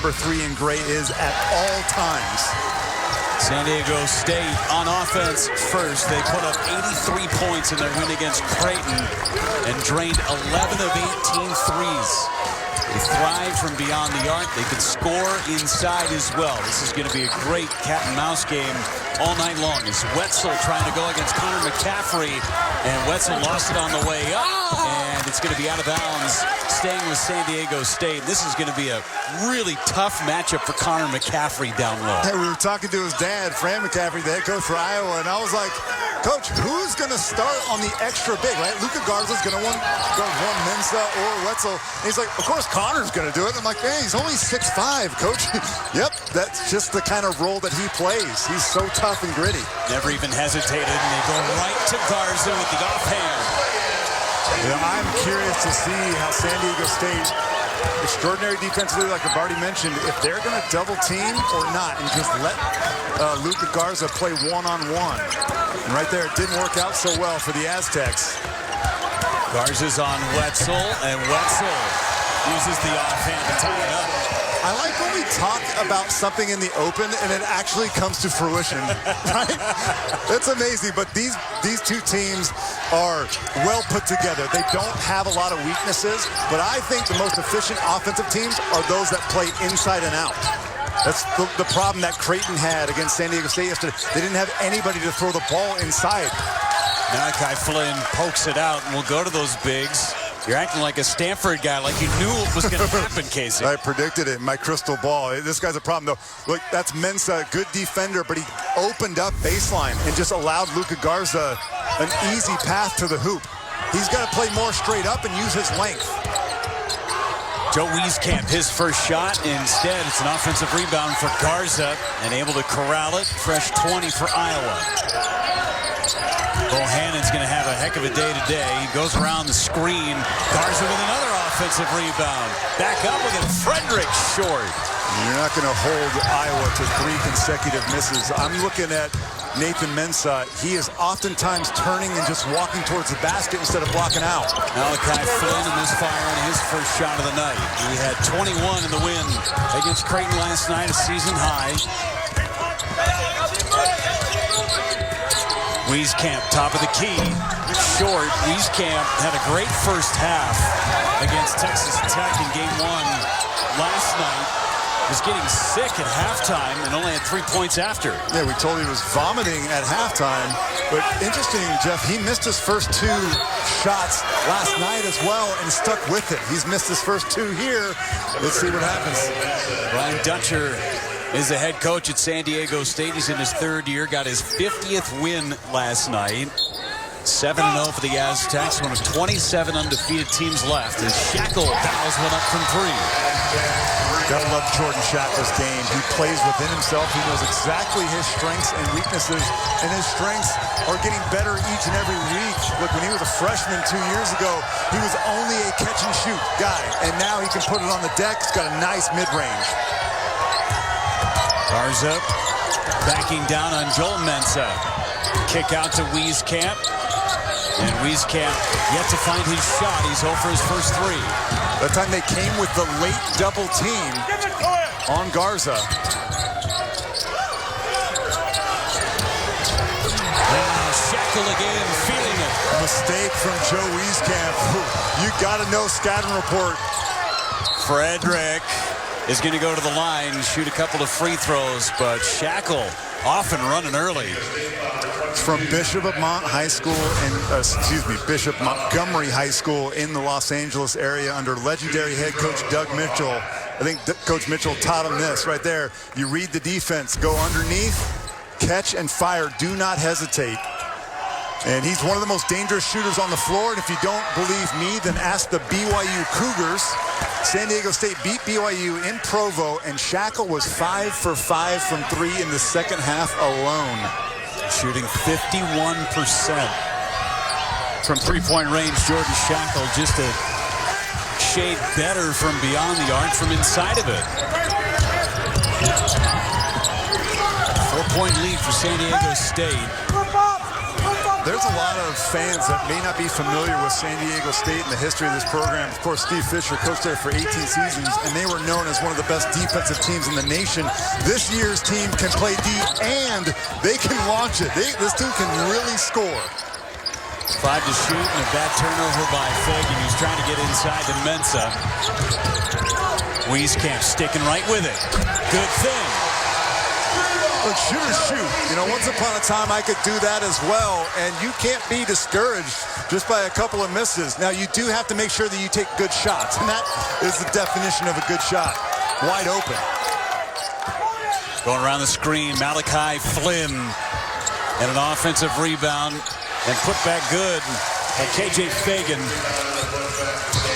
number 3 in gray is at all times. San Diego State on offense first. They put up 83 points in their win against Creighton and drained 11 of 18 threes. They thrive from beyond the arc. They can score inside as well. This is going to be a great cat and mouse game all night long. As Wetzel trying to go against Connor McCaffrey, and Wetzel lost it on the way up, and it's going to be out of bounds, staying with San Diego State. This is going to be a really tough matchup for Connor McCaffrey down low. Hey, we were talking to his dad, Fran McCaffrey, the head coach for Iowa, and I was like, Coach, who's going to start on the extra big, right? Luka Garza's going to go one Mensah or Wetzel. And he's like, of course, Connor's going to do it. I'm like, hey, he's only 6'5", Coach. Yep, that's just the kind of role that he plays. He's so tough and gritty. Never even hesitated, and they go right to Garza with the offhand. Yeah, I'm curious to see how San Diego State, extraordinary defensively, like I've already mentioned, if they're going to double team or not and just let Luka Garza play one-on-one. And right there, it didn't work out so well for the Aztecs. Garza's on Wetzel, and Wetzel uses the offhand to tie it up. I like when we talk about something in the open and it actually comes to fruition, right? That's amazing, but these two teams are well put together. They don't have a lot of weaknesses, but I think the most efficient offensive teams are those that play inside and out. That's the problem that Creighton had against San Diego State yesterday. They didn't have anybody to throw the ball inside. Malachi Flynn pokes it out, and we'll go to those bigs. You're acting like a Stanford guy, like you knew it was going to happen, Casey. I predicted it in my crystal ball. This guy's a problem, though. Look, that's Mensah, good defender, but he opened up baseline and just allowed Luka Garza an easy path to the hoop. He's got to play more straight up and use his length. Joe Wieskamp, his first shot. Instead, it's an offensive rebound for Garza, and able to corral it. Fresh 20 for Iowa. Bohannon's going to have a heck of a day today. He goes around the screen. Garza with another offensive rebound. Back up with it. Frederick short. You're not going to hold Iowa to 3 consecutive misses. I'm looking at Nathan Mensah. He is oftentimes turning and just walking towards the basket instead of blocking out. Malachi Flynn in this fire on his first shot of the night. He had 21 in the win against Creighton last night, a season high. Wieskamp, top of the key, short. Wieskamp had a great first half against Texas Tech in game 1 last night. Was getting sick at halftime and only had 3 points after. Yeah, we told he was vomiting at halftime. But interesting, Jeff, he missed his first 2 shots last night as well and stuck with it. He's missed his first 2 here. Let's see what happens. Ryan Dutcher is the head coach at San Diego State. He's in his 3rd year, got his 50th win last night. 7-0 for the Aztecs, one of 27 undefeated teams left. As Shackle dials one up from 3. Gotta love Jordan Shackle's game. He plays within himself. He knows exactly his strengths and weaknesses, and his strengths are getting better each and every week. Look, when he was a freshman 2 years ago, he was only a catch-and-shoot guy, and now he can put it on the deck. He's got a nice mid-range. Garza backing down on Joel Mensah. Kick out to Wieskamp. And Wieskamp yet to find his shot. He's 0 for his first 3. That time they came with the late double team on Garza. Shackle again, feeling it. Mistake from Joe Wieskamp. You got to know scatter report. Frederick is going to go to the line, shoot a couple of free throws, but Shackle off and running early. From Bishop High School and Bishop Montgomery High School in the Los Angeles area under legendary head coach Doug Mitchell. I think Coach Mitchell taught him this right there. You read the defense, go underneath, catch and fire, do not hesitate. And he's one of the most dangerous shooters on the floor. And if you don't believe me, then ask the BYU Cougars. San Diego State beat BYU in Provo, and Shackle was 5 for 5 from 3 in the second half alone. Shooting 51% from three-point range. Jordan Shackle just a shade better from beyond the arc, from inside of it. 4-point lead for San Diego State. there's a lot of fans that may not be familiar with San Diego State and the history of this program. Of course, Steve Fisher coached there for 18 seasons, and they were known as one of the best defensive teams in the nation. This year's team can play D, and they can launch it. This team can really score. 5 to shoot, and a bad turnover by Fagan, who's trying to get inside to Mensah. Wieskamp sticking right with it. Good thing. Look, shooters shoot. You know, once upon a time I could do that as well, and you can't be discouraged just by a couple of misses. Now, you do have to make sure that you take good shots, and that is the definition of a good shot. Wide open. Going around the screen, Malachi Flynn, and an offensive rebound, and put back good by KJ Fagan.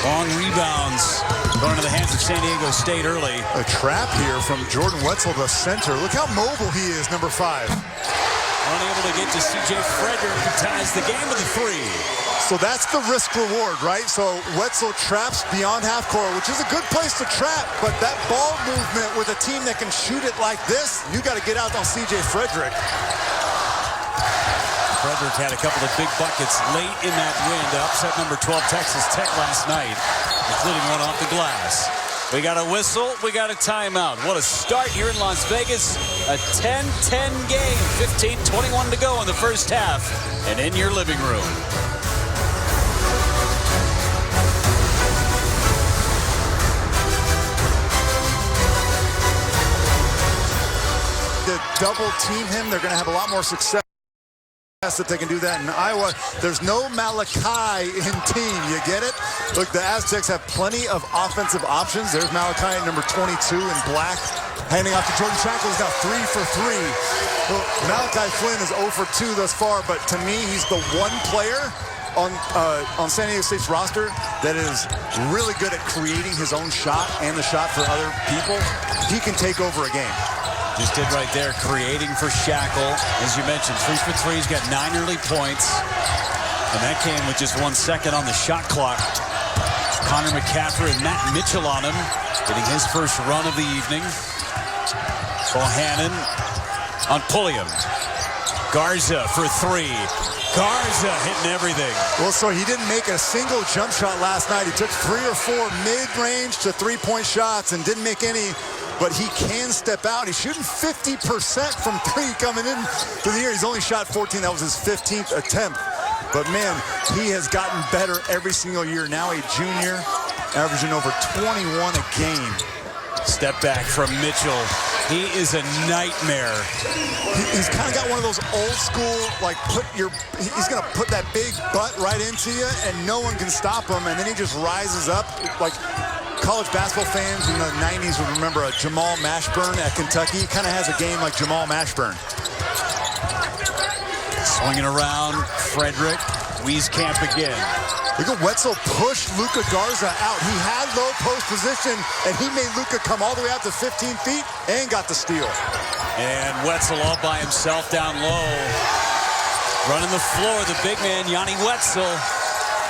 Long rebounds going to the hands of San Diego State early. A trap here from Jordan Wetzel, the center. Look how mobile he is, number 5. Unable to get to C.J. Frederick, who ties the game with a 3. So that's the risk reward, right? So Wetzel traps beyond half court, which is a good place to trap, but that ball movement with a team that can shoot it like this, you got to get out on C.J. Frederick. Frederick had a couple of big buckets late in that win to upset number 12 Texas Tech last night, including one off the glass. We got a whistle, we got a timeout. What a start here in Las Vegas. A 10-10 game, 15-21 to go in the first half, and in your living room. To double team him, they're going to have a lot more success if they can do that in Iowa. There's no Malachi in team, you get it? Look, the Aztecs have plenty of offensive options. There's Malachi at number 22 in black, handing off to Jordan Shackles. Now 3 for 3. Well, Malachi Flynn is 0 for 2 thus far, but to me, he's the one player on San Diego State's roster that is really good at creating his own shot and the shot for other people. He can take over a game. Just did right there, creating for Shackle. As you mentioned, 3 for 3. He's got 9 early points. And that came with just 1 second on the shot clock. Connor McCaffrey and Matt Mitchell on him, getting his first run of the evening. Bohannon on Pulliam. Garza for 3. Garza hitting everything. Well, so he didn't make a single jump shot last night. He took 3 or 4 mid-range to three-point shots and didn't make any. But he can step out. He's shooting 50% from 3 coming in to the year. He's only shot 14. That was his 15th attempt. But, man, he has gotten better every single year. Now a junior, averaging over 21 a game. Step back from Mitchell. He is a nightmare. He's kind of got one of those old school, like, he's going to put that big butt right into you, and no one can stop him. And then he just rises up like college basketball fans in the 90s would remember a Jamal Mashburn at Kentucky. He kind of has a game like Jamal Mashburn. Swinging around, Frederick. Wieskamp again. Look at Wetzel push Luka Garza out. He had low post position, and he made Luka come all the way out to 15 feet and got the steal. And Wetzel all by himself down low. Running the floor, the big man, Yanni Wetzel.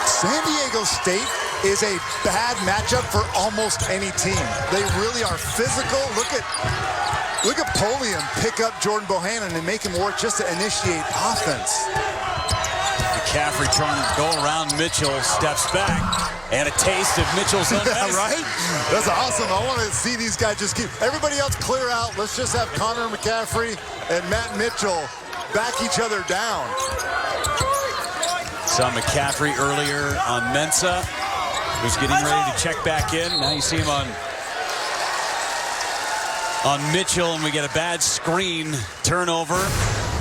San Diego State is a bad matchup for almost any team. They really are physical. Look at Pulliam pick up Jordan Bohannon and make him work just to initiate offense. McCaffrey trying to go around Mitchell, steps back, and a taste of Mitchell's own medicine. Right? That's awesome. I want to see these guys just keep everybody else clear out. Let's just have Connor McCaffrey and Matt Mitchell back each other down. Saw McCaffrey earlier on Mensah, who's getting ready to check back in. Now you see him on Mitchell, and we get a bad screen turnover.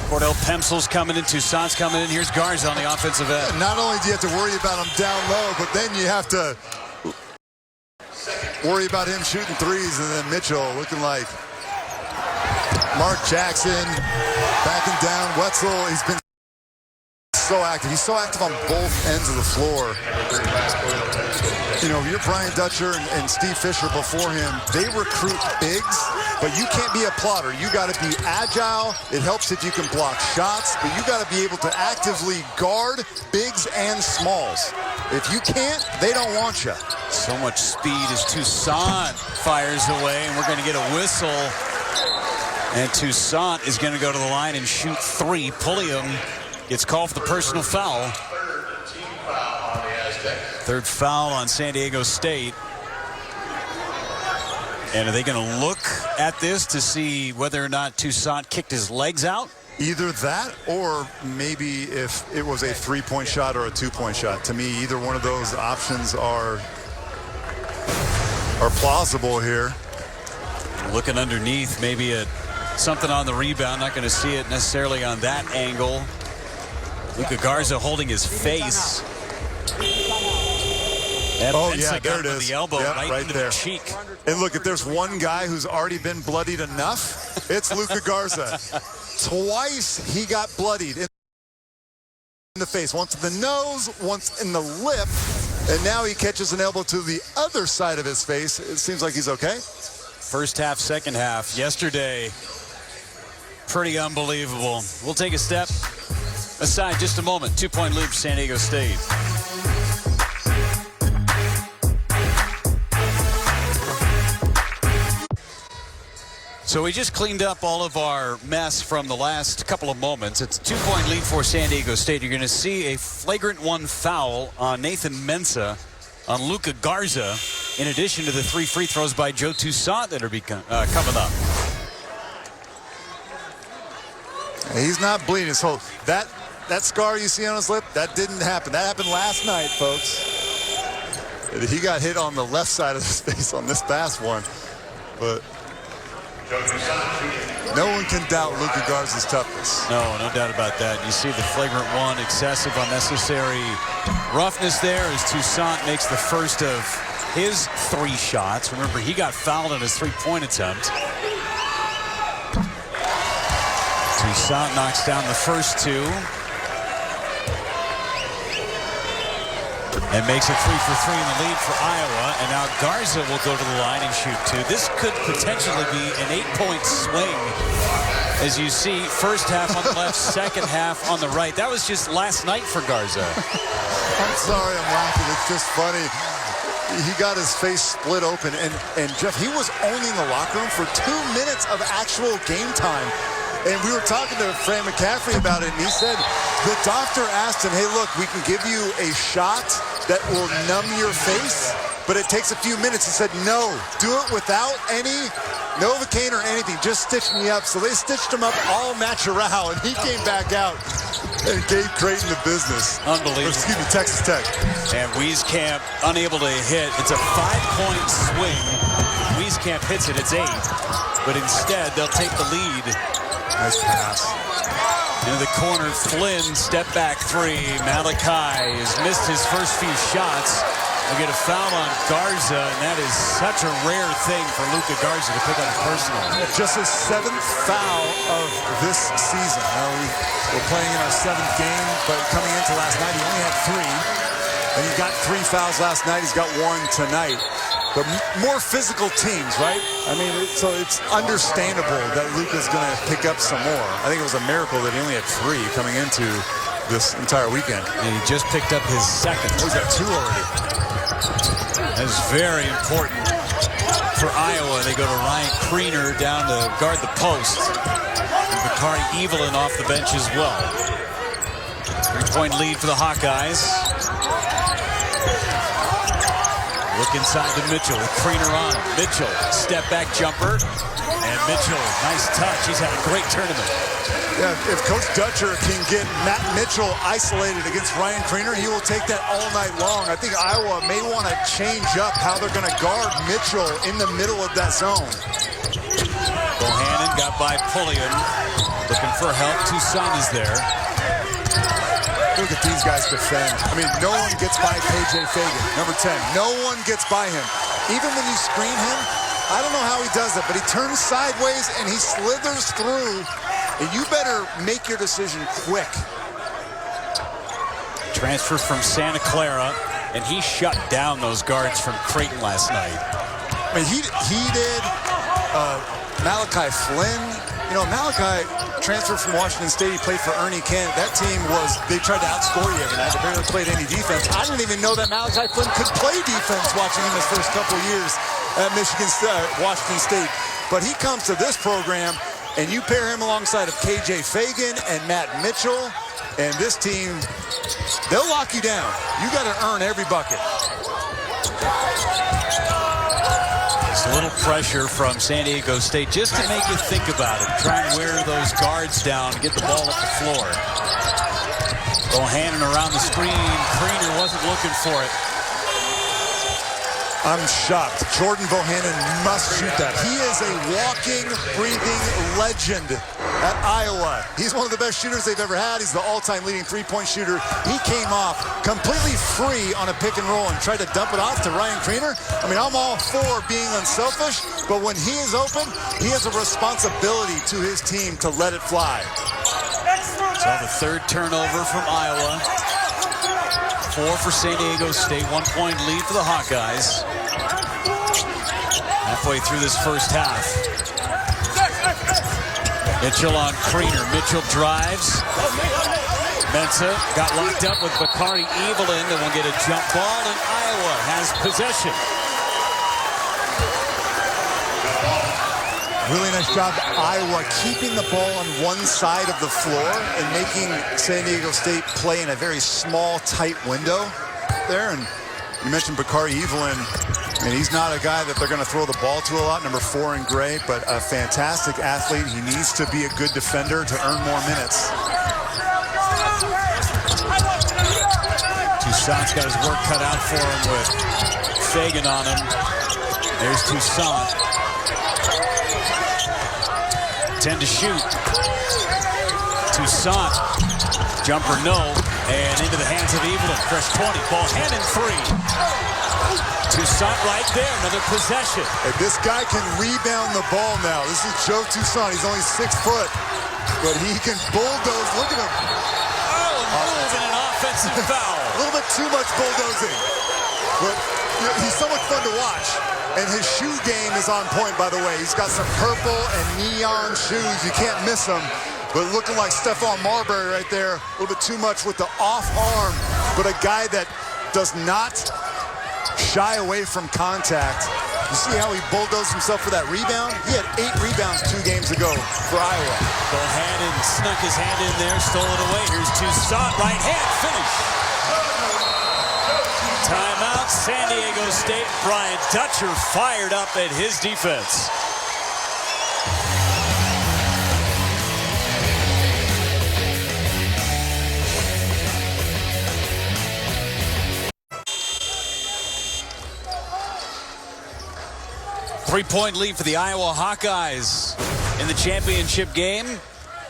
Cordell Pemsel's coming in, Toussaint's coming in. Here's Garza on the offensive end. Not only do you have to worry about him down low, but then you have to worry about him shooting threes, and then Mitchell looking like Mark Jackson, backing down. Wetzel, he's been so active. He's so active on both ends of the floor. You know, you're Brian Dutcher and Steve Fisher before him. They recruit bigs, but you can't be a plotter. You got to be agile. It helps if you can block shots, but you got to be able to actively guard bigs and smalls. If you can't, they don't want you. So much speed as Toussaint fires away, and we're going to get a whistle. And Toussaint is going to go to the line and shoot 3. Pulliam Gets called for the personal foul. Third foul on San Diego State. And are they going to look at this to see whether or not Toussaint kicked his legs out? Either that, or maybe if it was a three-point shot or a two-point shot. To me, either one of those options are plausible here. Looking underneath, maybe something on the rebound. Not going to see it necessarily on that angle. Luka Garza holding his face. Oh, yeah, there it is. The elbow right into there. The cheek. And look, if there's one guy who's already been bloodied enough, it's Luka Garza. Twice he got bloodied in the face. Once in the nose, once in the lip. And now he catches an elbow to the other side of his face. It seems like he's okay. First half, second half. Yesterday, pretty unbelievable. We'll take a step aside just a moment. 2-point lead for San Diego State. So we just cleaned up all of our mess from the last couple of moments. It's a 2-point lead for San Diego State. You're going to see a flagrant one foul on Nathan Mensah on Luka Garza, in addition to the 3 free throws by Joe Toussaint that are coming up. He's not bleeding. So that scar you see on his lip, that didn't happen. That happened last night, folks. He got hit on the left side of his face on this past one. But no one can doubt Luka Garza's toughness. No doubt about that. You see the flagrant one, excessive, unnecessary roughness there as Toussaint makes the first of his 3 shots. Remember, he got fouled on his 3-point attempt. Toussaint knocks down the first 2. And makes it 3 for 3 in the lead for Iowa. And now Garza will go to the line and shoot 2. This could potentially be an 8-point swing. As you see, first half on the left, second half on the right. That was just last night for Garza. I'm sorry I'm laughing. It's just funny. He got his face split open. And Jeff, he was owning the locker room for 2 minutes of actual game time. And we were talking to Fran McCaffrey about it, and he said the doctor asked him, hey, look, we can give you a shot that will numb your face, but it takes a few minutes. He said, no, do it without any Novocaine or anything. Just stitch me up. So they stitched him up all natural, and he came back out and gave Creighton the business. Unbelievable. Excuse me, Texas Tech. And Wieskamp unable to hit. It's a 5-point swing. Wieskamp hits it. It's 8. But instead, they'll take the lead. Nice pass. Into the corner, Flynn, step back 3. Malachi has missed his first few shots. We'll get a foul on Garza, and that is such a rare thing for Luka Garza to pick up personal. Just his 7th foul of this season. Now we're playing in our 7th game, but coming into last night, he only had 3. And he got 3 fouls last night. He's got 1 tonight. But more physical teams, right? I mean, so it's understandable that Luka's going to pick up some more. I think it was a miracle that he only had 3 coming into this entire weekend. And he just picked up his 2nd. He's got 2 already. That is very important for Iowa. They go to Ryan Kriener down to guard the post. And Bakari Evelyn off the bench as well. 3-point lead for the Hawkeyes. Look inside to Mitchell with Kriener on. Mitchell, step back jumper. And Mitchell, nice touch. He's had a great tournament. Yeah, if Coach Dutcher can get Matt Mitchell isolated against Ryan Kriener, he will take that all night long. I think Iowa may want to change up how they're going to guard Mitchell in the middle of that zone. Bohannon got by Pulliam. Looking for help. Toussaint is there. Look at these guys defend. I mean, no one gets by KJ Fagan, number 10. No one gets by him. Even when you screen him, I don't know how he does it, but he turns sideways and he slithers through. And you better make your decision quick. Transfer from Santa Clara, and he shut down those guards from Creighton last night. I mean, he did. Malachi Flynn. You know, Malachi transferred from Washington State. He played for Ernie Kent. That team they tried to outscore you every night. They barely played any defense. I didn't even know that Malachi Flynn could play defense watching him his first couple years at Washington State. But he comes to this program, and you pair him alongside of KJ Fagan and Matt Mitchell. And this team, they'll lock you down. You got to earn every bucket. It's a little pressure from San Diego State just to make you think about it. Try and wear those guards down, get the ball up the floor. Bohannon around the screen. Kriener wasn't looking for it. I'm shocked. Jordan Bohannon must shoot that. He is a walking, breathing legend at Iowa. He's one of the best shooters they've ever had. He's the all-time leading three-point shooter. He came off completely free on a pick and roll and tried to dump it off to Ryan Kriener. I mean, I'm all for being unselfish, but when he is open, he has a responsibility to his team to let it fly. So the third turnover from Iowa. 4 for San Diego State. 1-point lead for the Hawkeyes. Halfway through this first half. Mitchell on Kriener. Mitchell drives. Mensah got locked up with Bakari Evelyn and will get a jump ball, and Iowa has possession. Really nice job, Iowa, keeping the ball on one side of the floor and making San Diego State play in a very small, tight window there. And you mentioned Bakari Evelyn. I mean, he's not a guy that they're going to throw the ball to a lot, number 4 in gray, but a fantastic athlete. He needs to be a good defender to earn more minutes. Toussaint's got his work cut out for him with Fagan on him. There's Toussaint. 10 to shoot. Toussaint. Jumper no. And into the hands of Evelyn. Fresh 20. Bohannon 3. Toussaint right there. Another possession. Hey, this guy can rebound the ball now. This is Joe Toussaint. He's only 6 foot, but he can bulldoze. Look at him. Oh, move and an offensive foul. A little bit too much bulldozing. But he's so much fun to watch. And his shoe game is on point, by the way. He's got some purple and neon shoes. You can't miss them. But looking like Stephon Marbury right there. A little bit too much with the off arm. But a guy that does not shy away from contact. You see how he bulldozed himself for that rebound? He had 8 rebounds 2 games ago for Iowa. Bohannon snuck his hand in there, stole it away. Here's Toussaint, right hand, finish. Timeout, San Diego State. Brian Dutcher fired up at his defense. Three-point lead for the Iowa Hawkeyes in the championship game.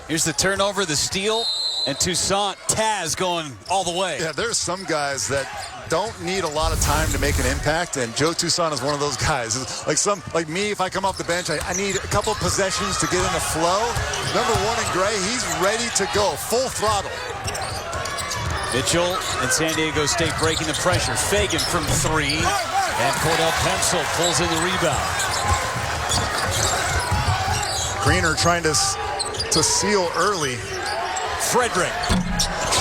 Here's the turnover, the steal, and Toussaint, Taz going all the way. Yeah, there's some guys that don't need a lot of time to make an impact, and Joe Toussaint is one of those guys. Like me, if I come off the bench, I need a couple possessions to get in the flow. Number 1 in gray, he's ready to go, full throttle. Mitchell and San Diego State breaking the pressure. Fagan from 3, and Cordell Pencil pulls in the rebound. Kriener trying to seal early. Frederick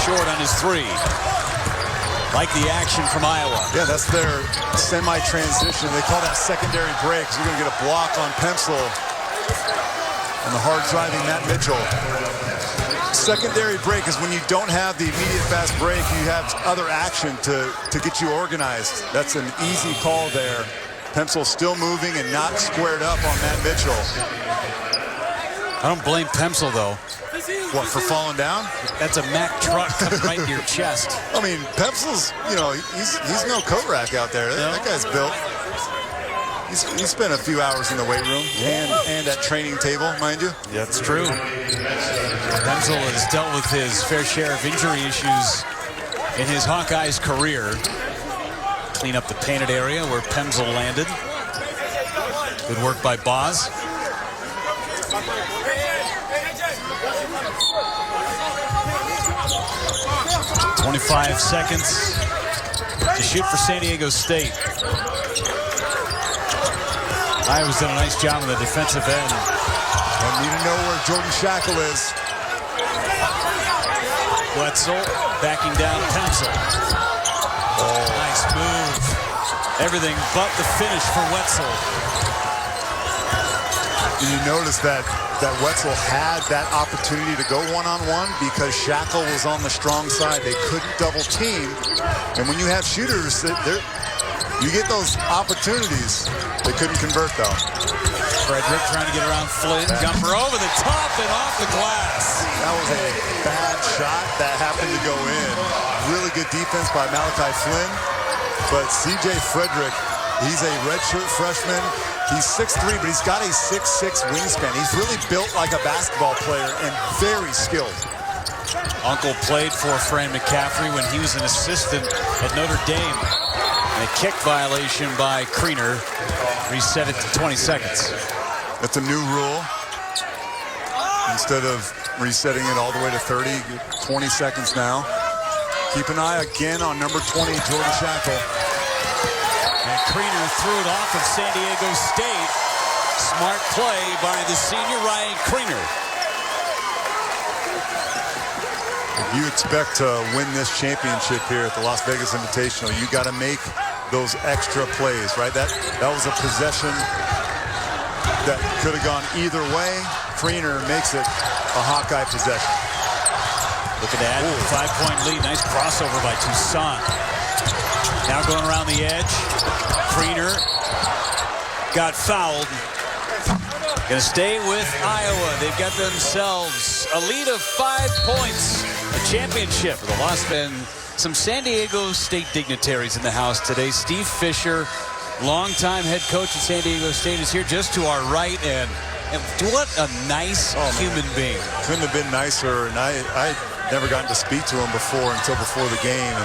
short on his 3. Like the action from Iowa. Yeah, that's their semi-transition. They call that secondary break. So you're going to get a block on Pencil and the hard driving Matt Mitchell. Secondary break is when you don't have the immediate fast break. You have other action to get you organized. That's an easy call there. Pencil still moving and not squared up on Matt Mitchell. I don't blame Pencil, though. What, for falling down? That's a Mack truck coming right to your chest. I mean, Pencil's, you know, he's no coat rack out there. No. That guy's built. He spent a few hours in the weight room and at training table, mind you. Yeah, that's true. Pencil has dealt with his fair share of injury issues in his Hawkeyes career. Clean up the painted area where Pencil landed. Good work by Boz. 25 seconds to shoot for San Diego State. Iowa's done a nice job on the defensive end. Don't need to know where Jordan Shackle is. Wetzel backing down Pencil. Oh, nice move. Everything but the finish for Wetzel. You notice that Wetzel had that opportunity to go one-on-one because Shackle was on the strong side. They couldn't double team. And when you have shooters, you get those opportunities. They couldn't convert, though. Frederick trying to get around Flynn. Jumper over the top and off the glass. That was a bad shot that happened to go in. Really good defense by Malachi Flynn. But C.J. Frederick, he's a redshirt freshman. He's 6'3", but he's got a 6'6" wingspan. He's really built like a basketball player and very skilled. Uncle played for Fran McCaffrey when he was an assistant at Notre Dame. And a kick violation by Kriener. Reset it to 20 seconds. That's a new rule. Instead of resetting it all the way to 30, 20 seconds now. Keep an eye again on number 20, Jordan Shackle. And Kriener threw it off of San Diego State. Smart play by the senior Ryan Kriener. If you expect to win this championship here at the Las Vegas Invitational, you got to make those extra plays, right? That was a possession that could have gone either way. Kriener makes it a Hawkeye possession. Look at that, 5-point lead. Nice crossover by Toussaint. Now going around the edge. Kriener got fouled. Going to stay with Iowa. They've got themselves a lead of 5 points. A championship for the Lost Men. Some San Diego State dignitaries in the house today. Steve Fisher, longtime head coach at San Diego State, is here just to our right. And what a nice human being. Couldn't have been nicer. And I never gotten to speak to him until before the game.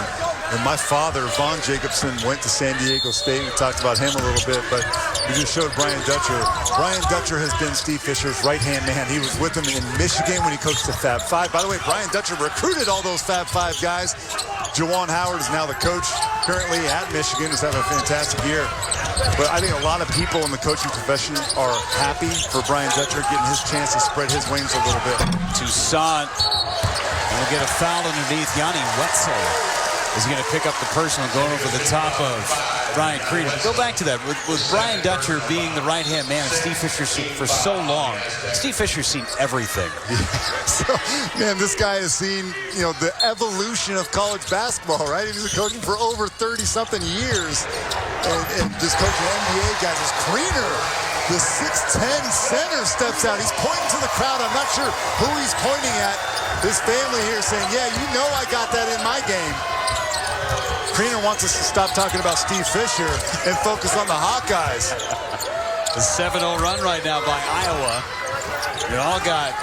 And my father, Vaughn Jacobson, went to San Diego State. We talked about him a little bit, but we just showed Brian Dutcher. Brian Dutcher has been Steve Fisher's right-hand man. He was with him in Michigan when he coached the Fab Five. By the way, Brian Dutcher recruited all those Fab Five guys. Jawan Howard is now the coach currently at Michigan. He's having a fantastic year. But I think a lot of people in the coaching profession are happy for Brian Dutcher getting his chance to spread his wings a little bit. Toussaint will get a foul underneath. Yanni Wetzel is going to pick up the personal going over the top of Brian Kriener. Go back to that. With Brian Dutcher being the right-hand man of Steve Fisher for so long, Steve Fisher's seen everything. So, man, this guy has seen, the evolution of college basketball, right? He's been coaching for over 30-something years. And just coaching NBA guys. As Kriener, the 6'10" center, steps out. He's pointing to the crowd. I'm not sure who he's pointing at. His family here saying, yeah, I got that in my game. Kriener wants us to stop talking about Steve Fisher and focus on the Hawkeyes. The 7-0 run right now by Iowa. They all got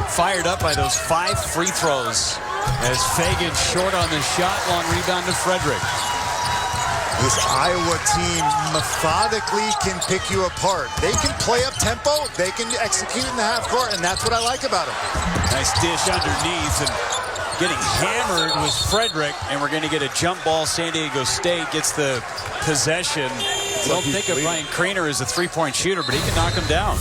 fired up by those 5 free throws. As Fagan short on the shot, long rebound to Frederick. This Iowa team methodically can pick you apart. They can play up tempo. They can execute in the half court, and that's what I like about them. Nice dish underneath, and getting hammered was Frederick, and we're going to get a jump ball. San Diego State gets the possession. Don't think of Ryan Kriener as a three-point shooter, but he can knock him down.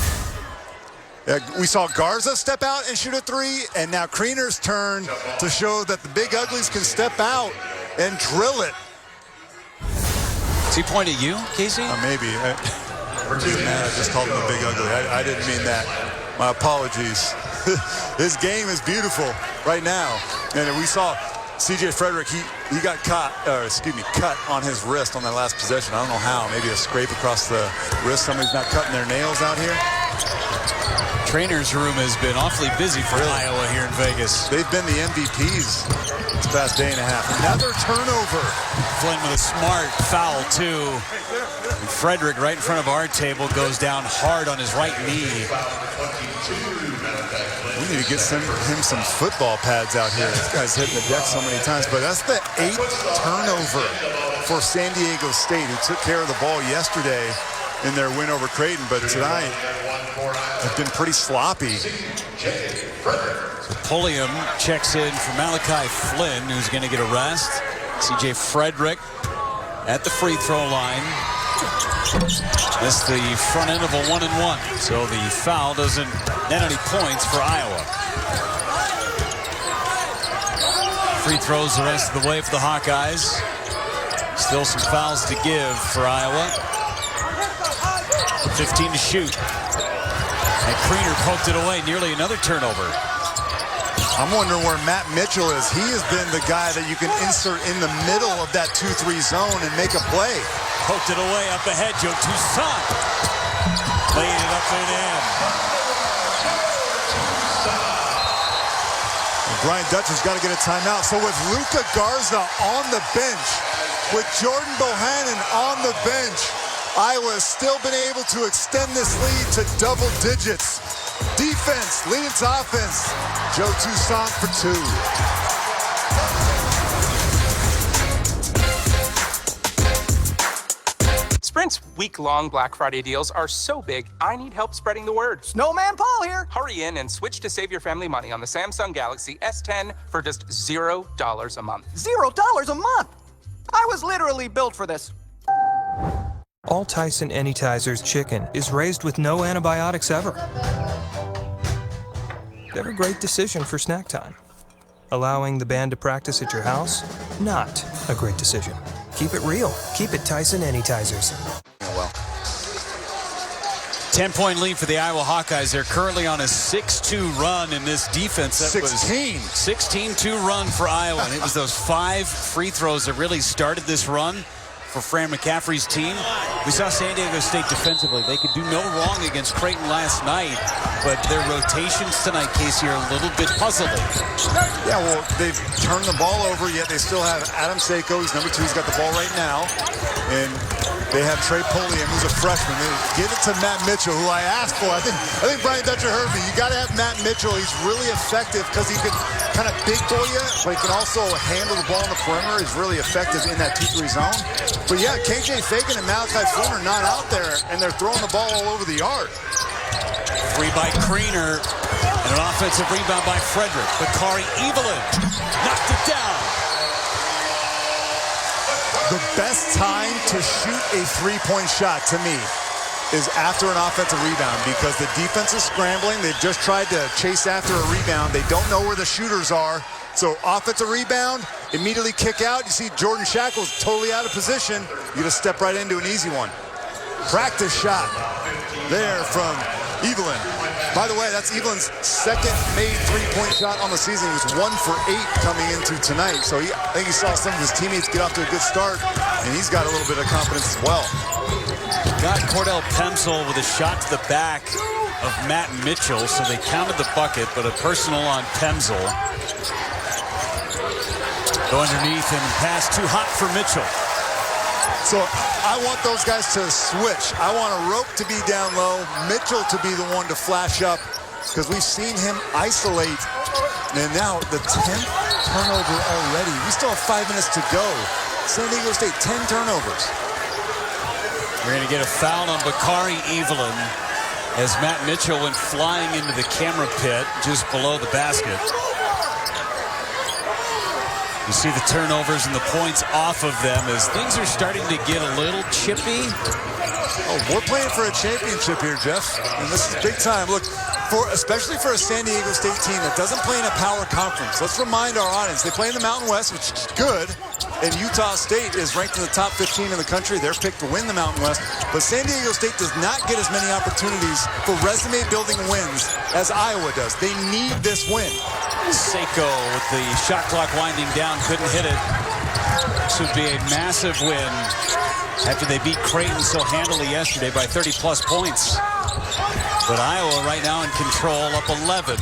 Yeah, we saw Garza step out and shoot a three, and now Kriener's turn to show that the big uglies can step out and drill it. Is he pointing at you, Casey? Maybe. I just called him a big ugly. I didn't mean that. My apologies. His game is beautiful right now. And we saw C.J. Frederick, he got cut on his wrist on that last possession. I don't know how. Maybe a scrape across the wrist. Somebody's not cutting their nails out here. Trainer's room has been awfully busy for Iowa here in Vegas. They've been the MVPs this past day and a half. Another turnover. Flynn with a smart foul, too. And Frederick, right in front of our table, goes down hard on his right knee. We need to get him some football pads out here. This guy's hitting the deck so many times. But that's the 8th turnover for San Diego State, who took care of the ball yesterday in their win over Creighton. But tonight, have been pretty sloppy. Pulliam checks in for Malachi Flynn, who's going to get a rest. C.J. Frederick at the free throw line. Missed the front end of a 1-and-1. So the foul doesn't net any points for Iowa. Free throws the rest of the way for the Hawkeyes. Still some fouls to give for Iowa. 15 to shoot. And Kriener poked it away, nearly another turnover. I'm wondering where Matt Mitchell is. He has been the guy that you can insert in the middle of that 2-3 zone and make a play. Poked it away up ahead, Joe Toussaint. Laying it up and in. Brian Dutch has got to get a timeout. So with Luka Garza on the bench, with Jordan Bohannon on the bench, Iowa has still been able to extend this lead to double digits. Defense leading to offense. Joe Toussaint for 2. Sprint's week-long Black Friday deals are so big, I need help spreading the word. Snowman Paul here. Hurry in and switch to save your family money on the Samsung Galaxy S10 for just $0 a month. $0 a month? I was literally built for this. All Tyson Anytizers chicken is raised with no antibiotics ever. They're a great decision for snack time. Allowing the band to practice at your house? Not a great decision. Keep it real. Keep it Tyson Anytizers. 10-point lead for the Iowa Hawkeyes. They're currently on a 6-2 run in this defense. That 16. 16-2 run for Iowa. And it was those 5 free throws that really started this run for Fran McCaffrey's team. We saw San Diego State defensively. They could do no wrong against Creighton last night, but their rotations tonight, Casey, are a little bit puzzling. Yeah, well, they've turned the ball over, yet they still have Adam Seiko. He's number 2. He's got the ball right now. And they have Trey Polium, who's a freshman. They give it to Matt Mitchell, who I asked for. I think Brian Dutcher heard me. You got to have Matt Mitchell. He's really effective because he can kind of big boy you, but he can also handle the ball on the perimeter. He's really effective in that 2-3 zone. But yeah, KJ Fagan and Malachi Flynn are not out there, and they're throwing the ball all over the yard. 3 by Kriener, and an offensive rebound by Frederick. Bakari Evelyn knocked it down. The best time to shoot a three-point shot, to me, is after an offensive rebound, because the defense is scrambling. They've just tried to chase after a rebound. They don't know where the shooters are. So offensive rebound, immediately kick out. You see Jordan Shackles totally out of position. You just step right into an easy one. Practice shot there from Evelyn. By the way, that's Evelyn's second made three-point shot on the season. He was 1 for 8 coming into tonight. So I think he saw some of his teammates get off to a good start, and he's got a little bit of confidence as well. Got Cordell Pemsel with a shot to the back of Matt Mitchell, so they counted the bucket, but a personal on Pemsel. Go underneath and pass too hot for Mitchell. So I want those guys to switch. I want a Rope to be down low, Mitchell to be the one to flash up, because we've seen him isolate. And now the 10th turnover already. We still have 5 minutes to go. San Diego State, 10 turnovers. We're going to get a foul on Bakari Evelyn as Matt Mitchell went flying into the camera pit just below the basket. You see the turnovers and the points off of them as things are starting to get a little chippy. Oh, we're playing for a championship here, Jeff. And this is big time. Look, especially for a San Diego State team that doesn't play in a power conference. Let's remind our audience, they play in the Mountain West, which is good. And Utah State is ranked in the top 15 in the country. They're picked to win the Mountain West. But San Diego State does not get as many opportunities for resume-building wins as Iowa does. They need this win. Seiko with the shot clock winding down, couldn't hit it. This would be a massive win after they beat Creighton so handily yesterday by 30-plus points. But Iowa right now in control, up 11,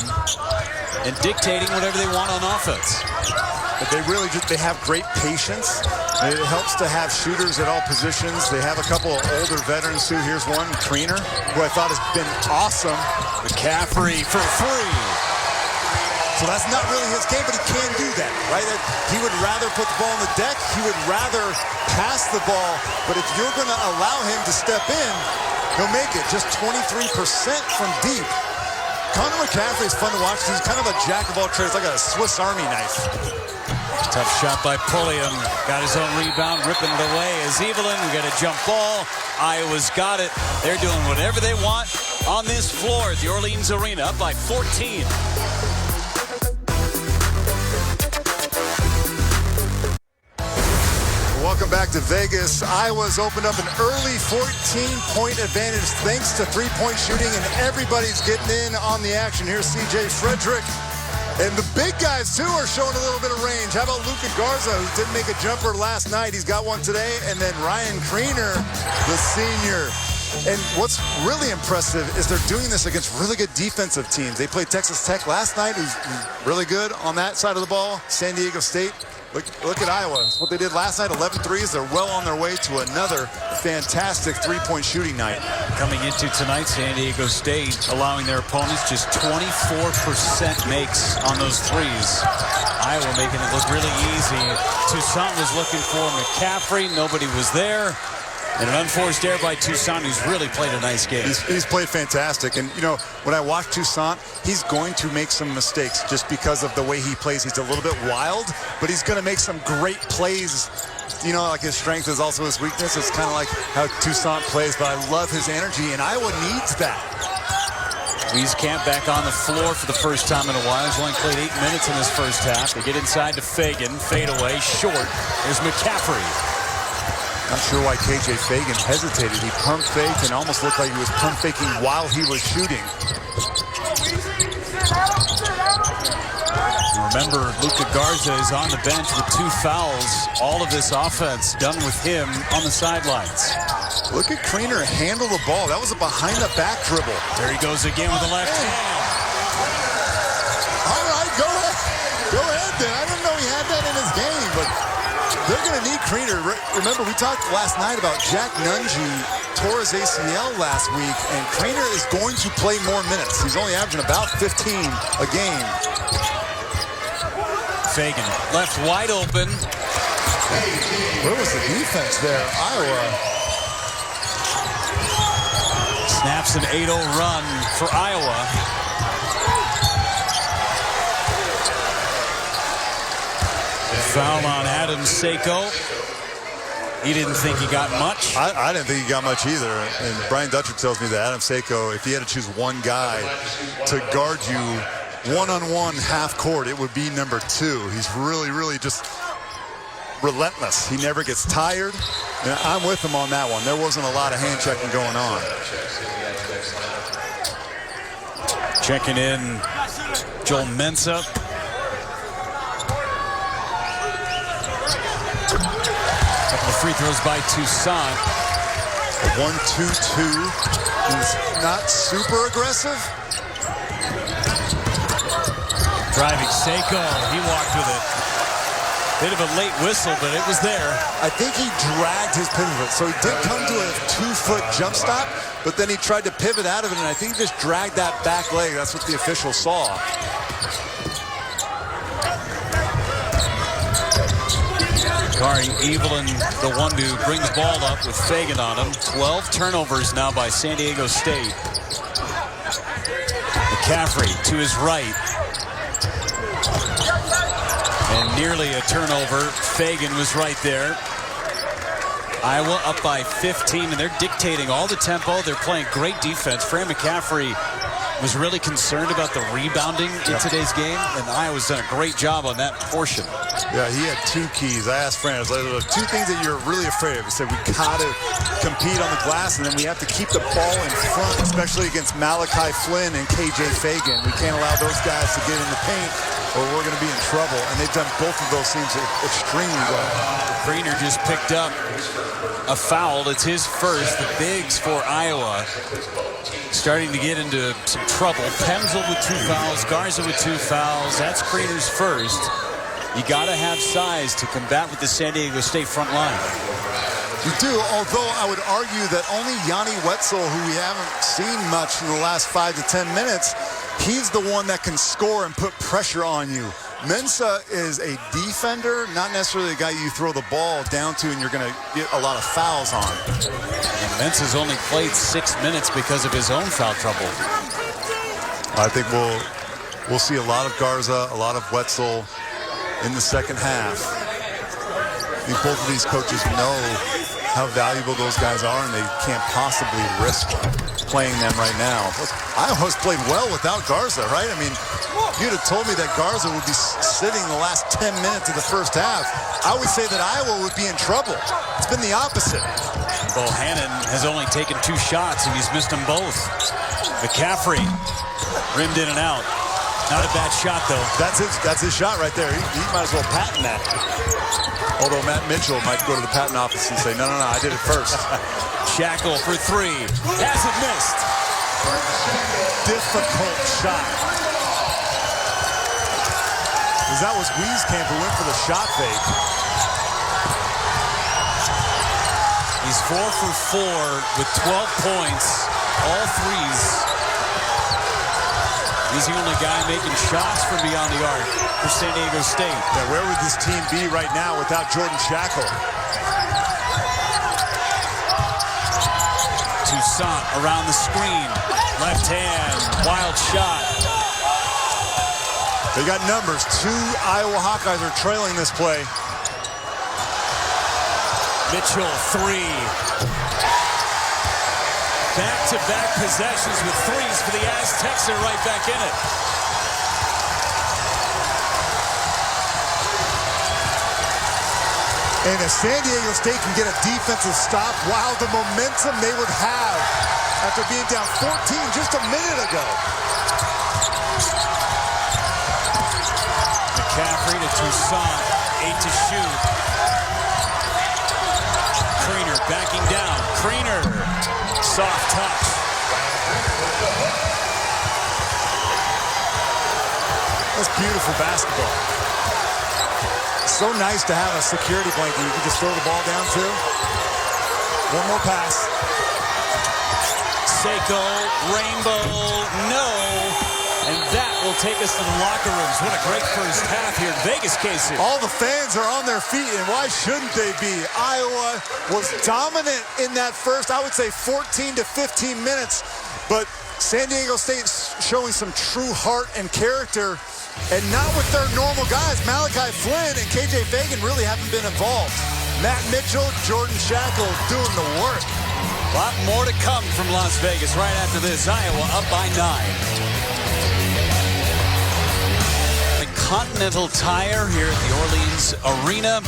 and dictating whatever they want on offense. But they really they have great patience. It helps to have shooters at all positions. They have a couple of older veterans too. Here's one, Kriener, who I thought has been awesome. McCaffrey for 3. So that's not really his game, but he can do that, right? He would rather put the ball on the deck. He would rather pass the ball. But if you're going to allow him to step in, he'll make it. Just 23% from deep. Connor McCaffrey is fun to watch. He's kind of a jack of all trades, like a Swiss Army knife. Tough shot by Pulliam. Got his own rebound, ripping it away as Evelyn. We got a jump ball. Iowa's got it. They're doing whatever they want on this floor at the Orleans Arena, up by 14. Welcome back to Vegas. Iowa's opened up an early 14-point advantage thanks to three-point shooting, and everybody's getting in on the action. Here's C.J. Frederick. And the big guys, too, are showing a little bit of range. How about Luka Garza, who didn't make a jumper last night? He's got one today. And then Ryan Kriener, the senior. And what's really impressive is they're doing this against really good defensive teams. They played Texas Tech last night, who's really good on that side of the ball. San Diego State. Look at Iowa. What they did last night, 11 threes. They're well on their way to another fantastic three-point shooting night. Coming into tonight, San Diego State allowing their opponents just 24% makes on those threes. Iowa making it look really easy. Toussaint was looking for McCaffrey. Nobody was there. And an unforced error by Toussaint, who's really played a nice game. He's played fantastic. And, you know, when I watch Toussaint, he's going to make some mistakes just because of the way he plays. He's a little bit wild, but he's going to make some great plays. You know, like his strength is also his weakness. It's kind of like how Toussaint plays, but I love his energy, and Iowa needs that. Wieskamp back on the floor for the first time in a while. He's only played 8 minutes in this first half. They get inside to Fagan. Fade away, short. There's McCaffrey. Not sure why KJ Fagan hesitated. He pump faked and almost looked like he was pump faking while he was shooting. Remember, Luka Garza is on the bench with 2 fouls. All of this offense done with him on the sidelines. Look at Kriener handle the ball. That was a behind-the-back dribble. There he goes again with the left hand. All right, go ahead. Go ahead, then. I didn't know he had that in his game, but they're going to need Kriener. Remember, we talked last night about Jack Nungy tore his ACL last week, and Kriener is going to play more minutes. He's only averaging about 15 a game. Fagan left wide open. Where was the defense there? Iowa snaps an 8-0 run for Iowa. Foul on Adam Seiko. He didn't think he got much. I didn't think he got much either. And Brian Dutcher tells me that Adam Seiko, if he had to choose one guy to guard you one-on-one half court, it would be number 2. He's really, really just relentless. He never gets tired. And I'm with him on that one. There wasn't a lot of hand checking going on. Checking in Joel Mensah. Couple of free throws by Toussaint. 1-2-2. He's not super aggressive. Driving Seiko, he walked with it. Bit of a late whistle, but it was there. I think he dragged his pivot. So he did come to a 2-foot jump stop, but then he tried to pivot out of it, and I think he just dragged that back leg. That's what the official saw. Kari Evelyn, the one who brings ball up with Fagan on him. 12 turnovers now by San Diego State. McCaffrey to his right. And nearly a turnover. Fagan was right there. Iowa up by 15, and they're dictating all the tempo. They're playing great defense. Fran McCaffrey was really concerned about the rebounding in today's game, and Iowa's done a great job on that portion. Yeah, he had 2 keys. I asked Fran, there are 2 things that you're really afraid of. He said, we got to compete on the glass, and then we have to keep the ball in front, especially against Malachi Flynn and KJ Fagan. We can't allow those guys to get in the paint, or we're going to be in trouble. And they've done both of those things extremely well. Kriener just picked up a foul. It's his first. The bigs for Iowa starting to get into some trouble. Pemsel with 2 fouls. Garza with 2 fouls. That's Kriener's first. You got to have size to combat with the San Diego State front line. You do, although I would argue that only Yanni Wetzel, who we haven't seen much in the last 5 to 10 minutes, he's the one that can score and put pressure on you. Mensah is a defender, not necessarily a guy you throw the ball down to and you're going to get a lot of fouls on. And Mensah's only played 6 minutes because of his own foul trouble. I think we'll see a lot of Garza, a lot of Wetzel in the second half. I think both of these coaches know how valuable those guys are, and they can't possibly risk playing them right now. Iowa's played well without Garza, right? I mean, you'd have told me that Garza would be sitting the last 10 minutes of the first half, I would say that Iowa would be in trouble. It's been the opposite. Bohannon has only taken 2 shots, and he's missed them both. McCaffrey rimmed in and out. Not a bad shot, though. That's his shot right there. He might as well patent that. Although Matt Mitchell might go to the patent office and say, no, I did it first. Shackle for 3. Hasn't missed. Difficult shot. Because that was Wieskamp who went for the shot fake. He's 4 for 4 with 12 points, all threes. He's the only guy making shots from beyond the arc for San Diego State. Yeah, where would this team be right now without Jordan Shackle? Toussaint around the screen. Left hand, wild shot. They got numbers. 2 Iowa Hawkeyes are trailing this play. Mitchell, 3. Back-to-back possessions with threes for the Aztecs. They're right back in it. And if San Diego State can get a defensive stop, wow, the momentum they would have after being down 14 just a minute ago. McCaffrey to Toussaint, 8 to shoot. Kriener backing down. Kriener, soft touch. That's beautiful basketball. So nice to have a security blanket you can just throw the ball down to. One more pass. Seiko, Rainbow, no. And that will take us to the locker rooms. What a great first half here in Vegas, Casey. All the fans are on their feet, and why shouldn't they be? Iowa was dominant in that first, I would say, 14 to 15 minutes. But San Diego State showing some true heart and character, and not with their normal guys. Malachi Flynn and KJ Fagan really haven't been involved. Matt Mitchell, Jordan Shackle doing the work. A lot more to come from Las Vegas right after this. Iowa up by 9. Continental Tire here at the Orleans Arena.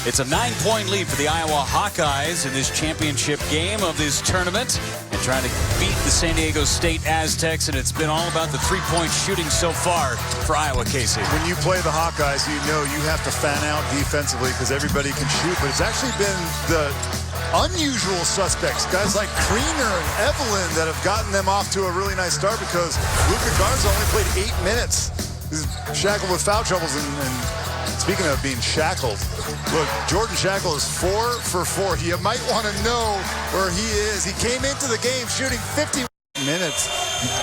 It's a 9-point lead for the Iowa Hawkeyes in this championship game of this tournament, and trying to beat the San Diego State Aztecs, and it's been all about the 3-point shooting so far for Iowa, Casey. When you play the Hawkeyes, you know you have to fan out defensively because everybody can shoot, but it's actually been the unusual suspects, guys like Kriener and Evelyn, that have gotten them off to a really nice start, because Luka Garza only played 8 minutes. He's shackled with foul troubles, and speaking of being shackled, look, Jordan Shackle is 4 for 4. You might want to know where he is. He came into the game shooting 50 minutes.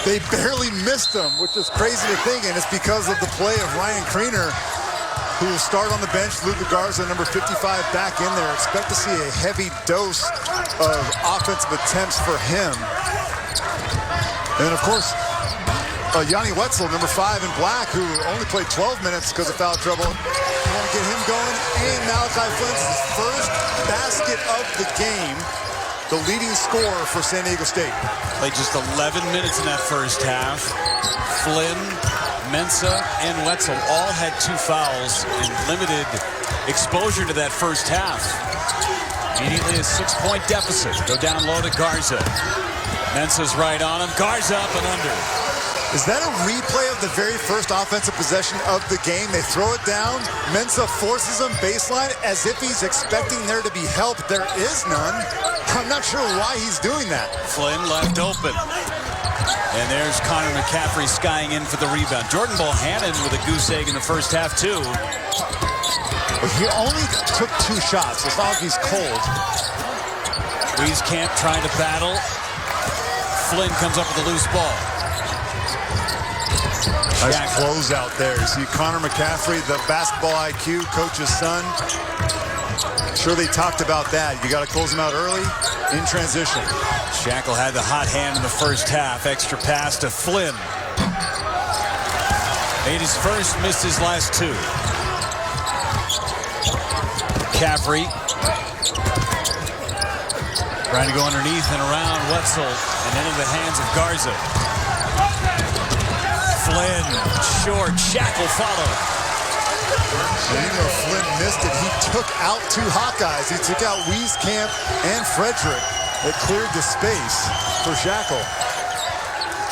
They barely missed him, which is crazy to think, and it's because of the play of Ryan Kriener, who will start on the bench. Luka Garza, number 55, back in there. Expect to see a heavy dose of offensive attempts for him. And then, of course, Yanni Wetzel, number 5 in black, who only played 12 minutes because of foul trouble. You want to get him going. And Malachi Flynn's first basket of the game, the leading scorer for San Diego State. Played just 11 minutes in that first half. Flynn, Mensah, and Wetzel all had 2 fouls and limited exposure to that first half. Immediately a 6-point deficit. Go down low to Garza. Mensah's right on him. Garza up and under. Is that a replay of the very first offensive possession of the game? They throw it down. Mensah forces him baseline as if he's expecting there to be help. There is none. I'm not sure why he's doing that. Flynn left open. And there's Connor McCaffrey skying in for the rebound. Jordan Bohannon with a goose egg in the first half, too. He only took 2 shots. It's not like he's cold. Wieskamp trying to battle. Flynn comes up with a loose ball. Nice closeout there. You see Connor McCaffrey, the basketball IQ, coach's son. Sure, they talked about that. You got to close him out early in transition. Shackle had the hot hand in the first half. Extra pass to Flynn. Made his first, missed his last 2. McCaffrey. Trying to go underneath and around Wetzel and into the hands of Garza. Flynn, short, Shackle followed. Even though Flynn missed it, he took out 2 Hawkeyes. He took out Wieskamp and Frederick. It cleared the space for Shackle.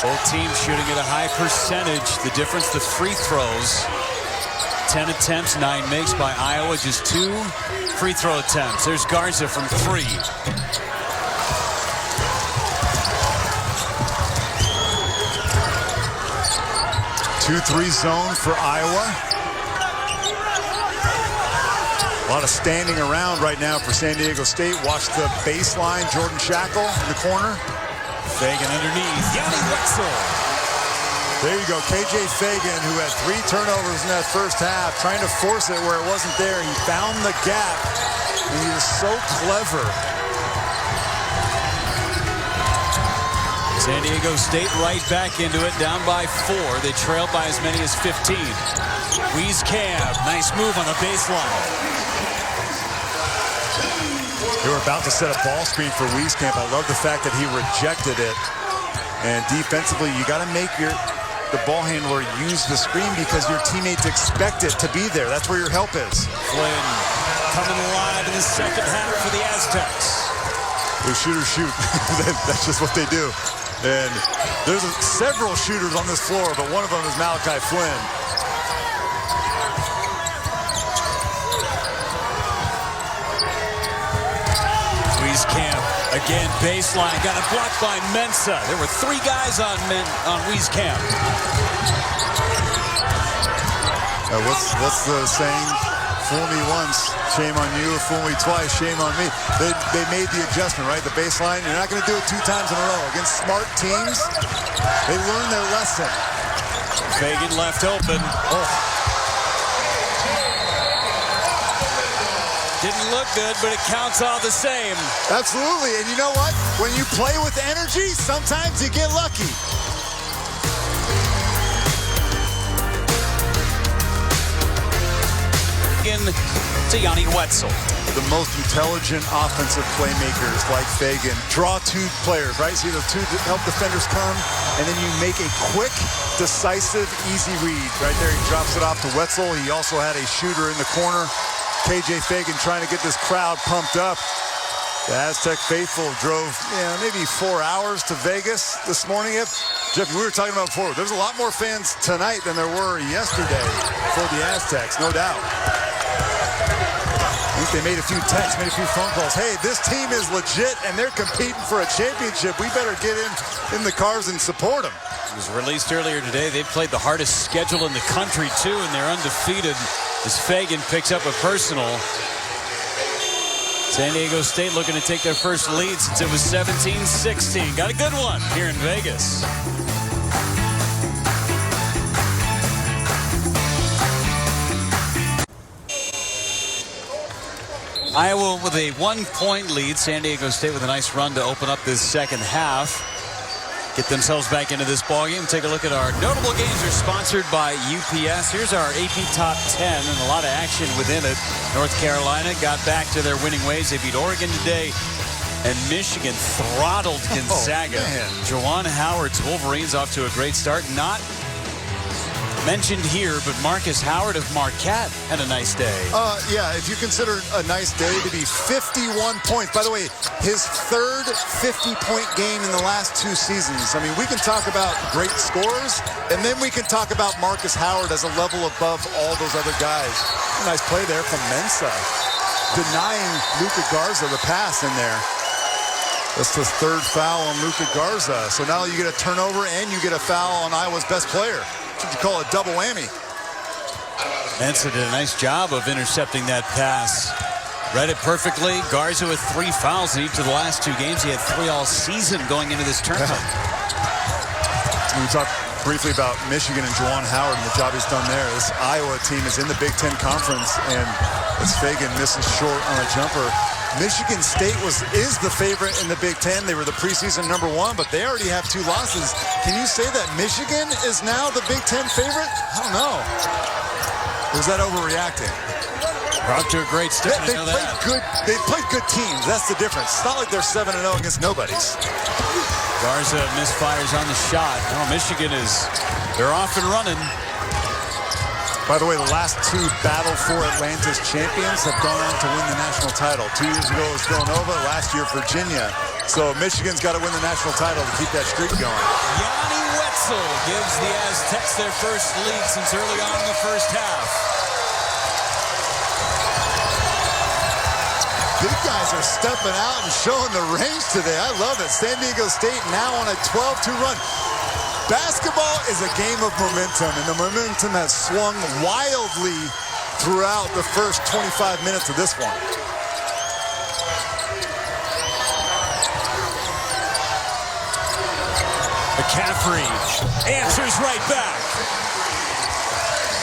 Both teams shooting at a high percentage. The difference, the free throws. 10 attempts, 9 makes by Iowa. Just 2 free throw attempts. There's Garza from 3. 2-3 zone for Iowa. A lot of standing around right now for San Diego State. Watch the baseline. Jordan Shackle in the corner. Fagan underneath. Yanni Wetzel. There you go. KJ Fagan, who had 3 turnovers in that first half, trying to force it where it wasn't there. He found the gap, and he was so clever. San Diego State right back into it, down by 4. They trailed by as many as 15. Wieskamp, nice move on the baseline. They were about to set a ball screen for Wieskamp. I love the fact that he rejected it. And defensively, you got to make the ball handler use the screen because your teammates expect it to be there. That's where your help is. Flynn coming alive in the second half for the Aztecs. The shooters shoot. That's just what they do. And there's several shooters on this floor, but one of them is Malachi Flynn. Wieskamp again, baseline, got it blocked by Mensah. There were 3 guys on Wieskamp. What's the saying? Fool me once, shame on you. Fool me twice, shame on me. They made the adjustment, right? The baseline. You're not going to do it 2 times in a row. Against smart teams, they learn their lesson. Fagan left open. Oh. Didn't look good, but it counts all the same. Absolutely. And you know what? When you play with energy, sometimes you get lucky. To Yanni Wetzel. The most intelligent offensive playmakers like Fagan draw 2 players, right? So the 2 help defenders come, and then you make a quick, decisive, easy read. Right there, he drops it off to Wetzel. He also had a shooter in the corner. KJ Fagan trying to get this crowd pumped up. The Aztec faithful drove, maybe 4 hours to Vegas this morning. Jeff, we were talking about before, there's a lot more fans tonight than there were yesterday for the Aztecs, no doubt. I think they made a few texts, made a few phone calls. Hey, this team is legit, and they're competing for a championship. We better get in the cars and support them. It was released earlier today. They've played the hardest schedule in the country, too, and they're undefeated as Fagan picks up a personal. San Diego State looking to take their first lead since it was 17-16. Got a good one here in Vegas. Iowa with a 1-point lead. San Diego State with a nice run to open up this second half. Get themselves back into this ballgame. Take a look at our notable games. Are sponsored by UPS. Here's our AP Top 10 and a lot of action within it. North Carolina got back to their winning ways. They beat Oregon today. And Michigan throttled Gonzaga. Juwan Howard's Wolverines off to a great start. Not mentioned here, but Marcus Howard of Marquette had a nice day. Yeah, if you consider a nice day to be 51 points. By the way, his 3rd 50-point game in the last 2 seasons. I mean, we can talk about great scores, and then we can talk about Marcus Howard as a level above all those other guys. A nice play there from Mensah, denying Luka Garza the pass in there. That's his 3rd foul on Luka Garza. So now you get a turnover and you get a foul on Iowa's best player. What you call a double whammy. Mensah did a nice job of intercepting that pass. Read it perfectly. Garza with 3 fouls in each of the last 2 games. He had 3 all season going into this tournament. We talked briefly about Michigan and Juwan Howard and the job he's done there. This Iowa team is in the Big Ten Conference, and as Fagan misses short on a jumper. Michigan State is the favorite in the Big Ten. They were the preseason #1, but they already have 2 losses. Can you say that Michigan is now the Big Ten favorite? I don't know. Or is that overreacting? They're off to a great start. They played good teams. That's the difference. It's not like they're 7-0 against nobodies. Garza misfires on the shot. Oh, Michigan they're off and running. By the way, the last two Battle for Atlantis champions have gone on to win the national title. 2 years ago it was Villanova, last year Virginia. So Michigan's got to win the national title to keep that streak going. Yanni Wetzel gives the Aztecs their first lead since early on in the first half. Big guys are stepping out and showing the range today. I love it. San Diego State now on a 12-2 run. Basketball is a game of momentum, and the momentum has swung wildly throughout the first 25 minutes of this one. McCaffrey answers right back.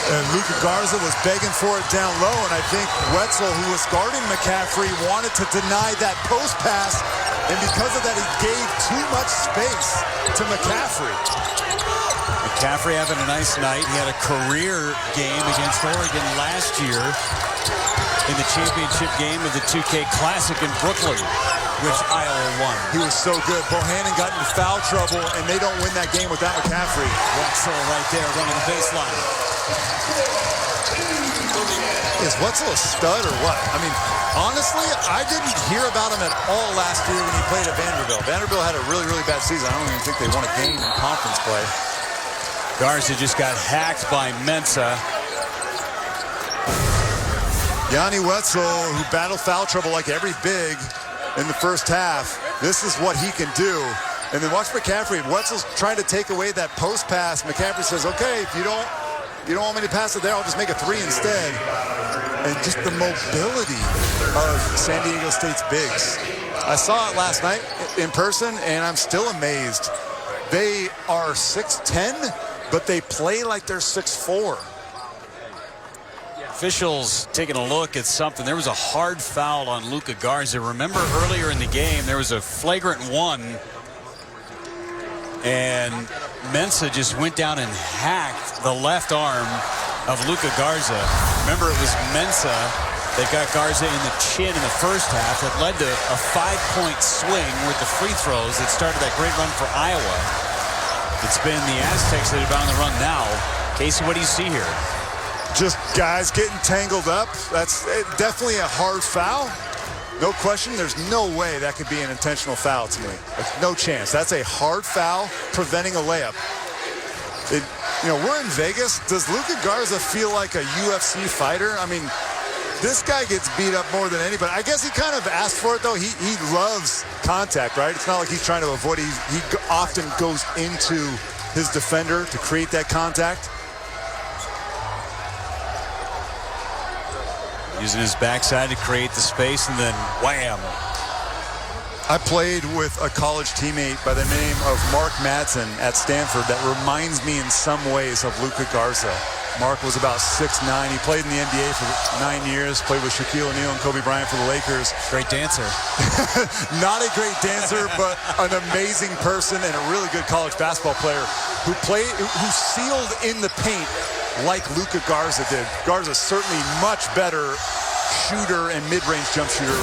And Luka Garza was begging for it down low, and I think Wetzel, who was guarding McCaffrey, wanted to deny that post pass, and because of that, he gave too much space to McCaffrey. McCaffrey having a nice night. He had a career game against Oregon last year in the championship game of the 2K Classic in Brooklyn, which Iowa won. He was so good. Bohannon got into foul trouble, and they don't win that game without McCaffrey. Wetzel right there running the baseline. Is Wetzel a stud or what? I mean, honestly, I didn't hear about him at all last year when he played at Vanderbilt. Vanderbilt had a really, really bad season. I don't even think they won a game in conference play. Garza just got hacked by Mensah. Yanni Wetzel, who battled foul trouble like every big in the first half. This is what he can do. And then watch McCaffrey. Wetzel's trying to take away that post pass. McCaffrey says, okay, if you don't want me to pass it there, I'll just make a three instead. And just the mobility of San Diego State's bigs. I saw it last night in person, and I'm still amazed. They are 6'10", but they play like they're 6'4". Officials taking a look at something. There was a hard foul on Luka Garza. Remember earlier in the game, there was a flagrant one, and Mensah just went down and hacked the left arm of Luka Garza. Remember, it was Mensah that got Garza in the chin in the first half that led to a 5-point swing with the free throws that started that great run for Iowa. It's been the Aztecs that are on the run now. Casey, what do you see here? Just guys getting tangled up. That's definitely a hard foul. No question. There's no way that could be an intentional foul to me. No chance. That's a hard foul preventing a layup. We're in Vegas. Does Luka Garza feel like a UFC fighter? I mean, this guy gets beat up more than anybody. I guess he kind of asked for it, though. He loves contact, right? It's not like he's trying to avoid it. He often goes into his defender to create that contact. Using his backside to create the space, and then wham. I played with a college teammate by the name of Mark Madsen at Stanford that reminds me in some ways of Luka Garza. Mark was about 6'9". He played in the NBA for 9 years, played with Shaquille O'Neal and Kobe Bryant for the Lakers. Great dancer. Not a great dancer, but an amazing person and a really good college basketball player who sealed in the paint like Luka Garza did. Garza's certainly much better shooter and mid-range jump shooter.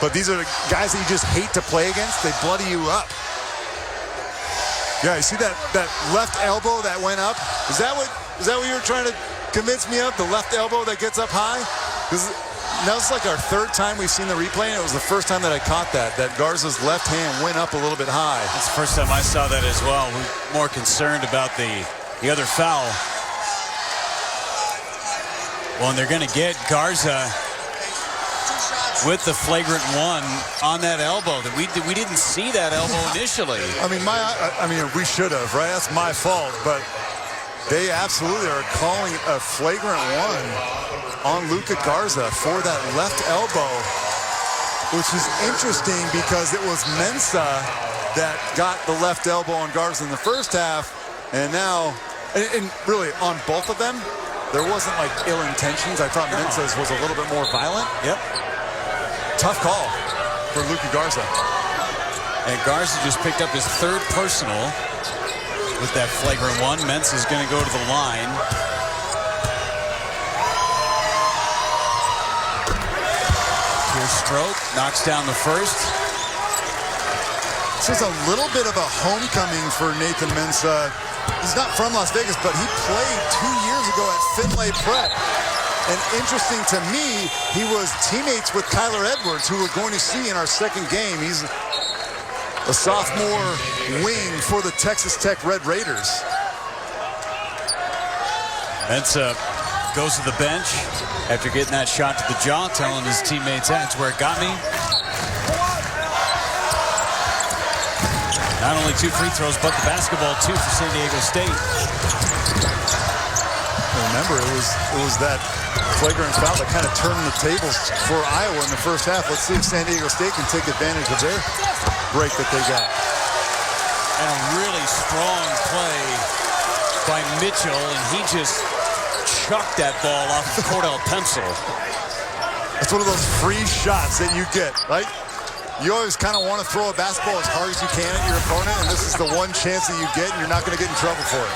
But these are the guys that you just hate to play against. They bloody you up. Yeah, you see that left elbow that went up? Is that what you were trying to convince me of? The left elbow that gets up high? Now it's like our third time we've seen the replay, and it was the first time that I caught that Garza's left hand went up a little bit high. That's the first time I saw that as well. We're more concerned about the other foul. Well, and they're going to get Garza with the flagrant one on that elbow. That we didn't see that elbow initially. I mean, we should have, right? That's my fault, but they absolutely are calling a flagrant one on Luka Garza for that left elbow, which is interesting because it was Mensah that got the left elbow on Garza in the first half, and now, and really on both of them, there wasn't like ill intentions. I thought Mensah's was a little bit more violent. Yep. Tough call for Luka Garza. And Garza just picked up his third personal with that flagrant one. Mensah's going to go to the line. Here's Stroke, knocks down the first. This is a little bit of a homecoming for Nathan Mensah. He's not from Las Vegas, but he played 2 years ago at Findlay Prep. And interesting to me, he was teammates with Kyler Edwards, who we're going to see in our second game. He's a sophomore wing for the Texas Tech Red Raiders. Mensah goes to the bench after getting that shot to the jaw, telling his teammates, that's where it got me. Not only 2 free throws, but the basketball, 2 for San Diego State. Remember, it was that flagrant foul that kind of turned the tables for Iowa in the first half. Let's see if San Diego State can take advantage of their break that they got. And a really strong play by Mitchell, and he just chucked that ball off of Cordell Pencil. It's one of those free shots that you get, right? You always kind of want to throw a basketball as hard as you can at your opponent, and this is the one chance that you get, and you're not going to get in trouble for it.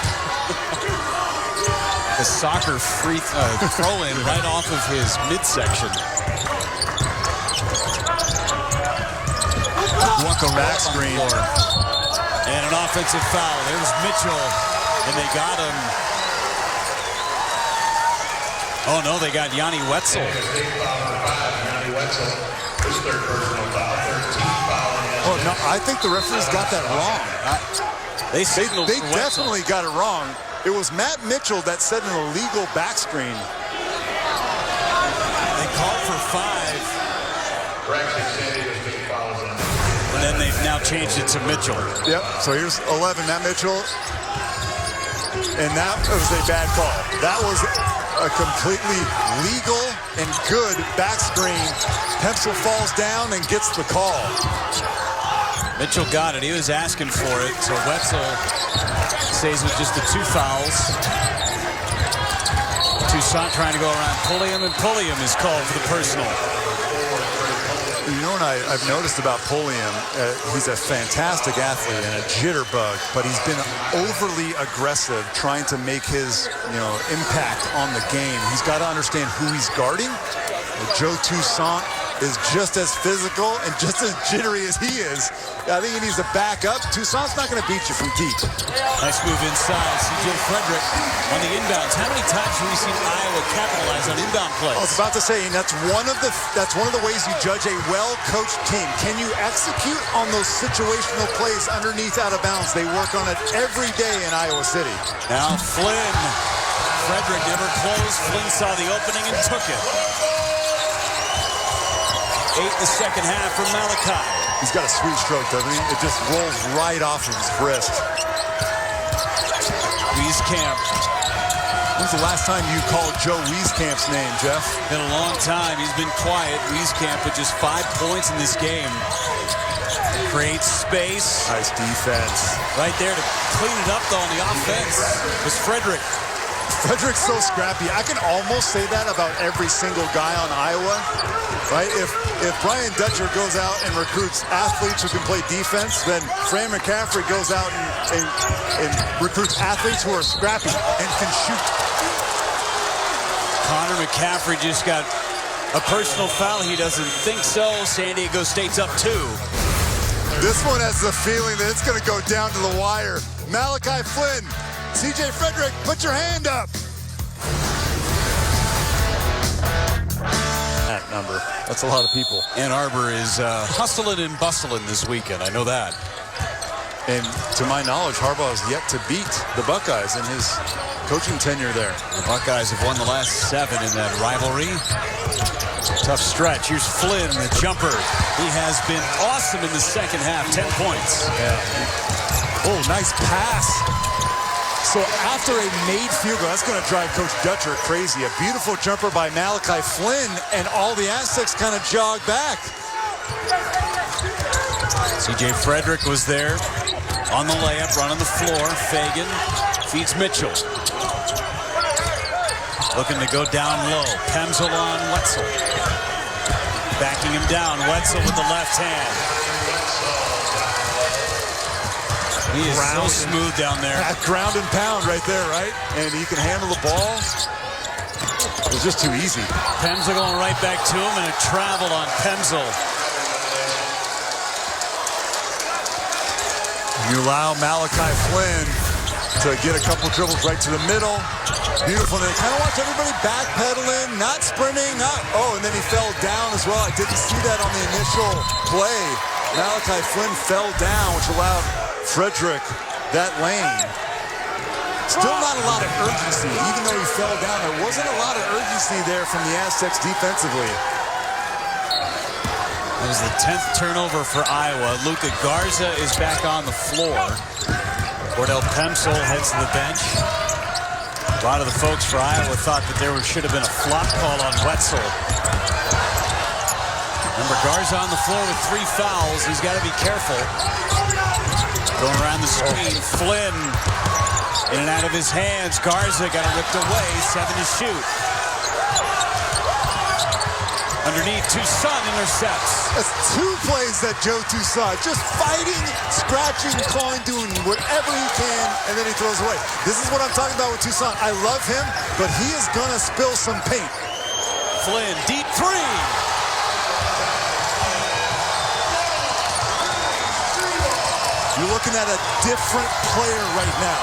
The soccer free throw-in right off of his midsection. Walker back screen. And an offensive foul. There's Mitchell, and they got him. Oh, no, they got Yanni Wetzel. Oh, no, I think the referees got that wrong. They definitely got it wrong. It was Matt Mitchell that set an illegal back screen. They called for 5. And then they've now changed it to Mitchell. Yep, so here's 11, Matt Mitchell. And that was a bad call. That was a completely legal and good back screen. Pencil falls down and gets the call. Mitchell got it. He was asking for it. So Wetzel stays with just the 2 fouls. Toussaint trying to go around Pulliam, and Pulliam is called for the personal. You know what I've noticed about Pulliam? He's a fantastic athlete and a jitterbug, but he's been overly aggressive trying to make his impact on the game. He's got to understand who he's guarding. Joe Toussaint is just as physical and just as jittery as he is. I think he needs to back up. Toussaint's not going to beat you from deep. Nice move inside. C.J. Frederick on the inbounds. How many times have we seen Iowa capitalize on inbound plays? I was about to say, and that's one of the ways you judge a well-coached team. Can you execute on those situational plays underneath out of bounds? They work on it every day in Iowa City. Now Flynn. Frederick never closed. Flynn saw the opening and took it. 8 in the second half for Malachi. He's got a sweet stroke, doesn't he? It just rolls right off of his wrist. Wieskamp. When's the last time you called Joe Wieskamp's name, Jeff? Been a long time. He's been quiet. Wieskamp with just 5 points in this game. Creates space. Nice defense. Right there to clean it up, though, on the offense was Frederick. Frederick's so scrappy. I can almost say that about every single guy on Iowa, right? If Brian Dutcher goes out and recruits athletes who can play defense, then Fran McCaffrey goes out and recruits athletes who are scrappy and can shoot. Connor McCaffrey just got a personal foul. He doesn't think so. San Diego State's up 2. This one has the feeling that it's going to go down to the wire. Malachi Flynn. C.J. Frederick, put your hand up. That number. That's a lot of people. Ann Arbor is hustling and bustling this weekend. I know that. And to my knowledge, Harbaugh has yet to beat the Buckeyes in his coaching tenure there. The Buckeyes have won the last 7 in that rivalry. Tough stretch. Here's Flynn, the jumper. He has been awesome in the second half. 10 points. Yeah. Oh, nice pass. So after a made field goal, that's going to drive Coach Dutcher crazy. A beautiful jumper by Malachi Flynn, and all the Aztecs kind of jog back. C.J. Frederick was there on the layup, running the floor. Fagan feeds Mitchell. Looking to go down low. Pemsel on Wetzel. Backing him down. Wetzel with the left hand. He is so smooth down there. That ground and pound right there, right? And he can handle the ball. It was just too easy. Pemsl going right back to him, and a travel on Pemsl. You allow Malachi Flynn to get a couple dribbles right to the middle. Beautiful. And then kind of watch everybody backpedaling, not sprinting, and then he fell down as well. I didn't see that on the initial play. Malachi Flynn fell down, which allowed Frederick that lane. Still not a lot of urgency, even though he fell down. There wasn't a lot of urgency there from the Aztecs defensively. That was the 10th turnover for Iowa. Luka Garza is back on the floor. Cordell Pemsl heads to the bench. A lot of the folks for Iowa thought that there should have been a flop call on Wetzel. Remember, Garza on the floor with 3 fouls. He's got to be careful. Going around the screen, Flynn in and out of his hands. Garza got it ripped away, 7 to shoot. Underneath, Toussaint intercepts. That's 2 plays that Joe Toussaint, just fighting, scratching, clawing, doing whatever he can, and then he throws away. This is what I'm talking about with Toussaint. I love him, but he is going to spill some paint. Flynn, deep 3. You're looking at a different player right now.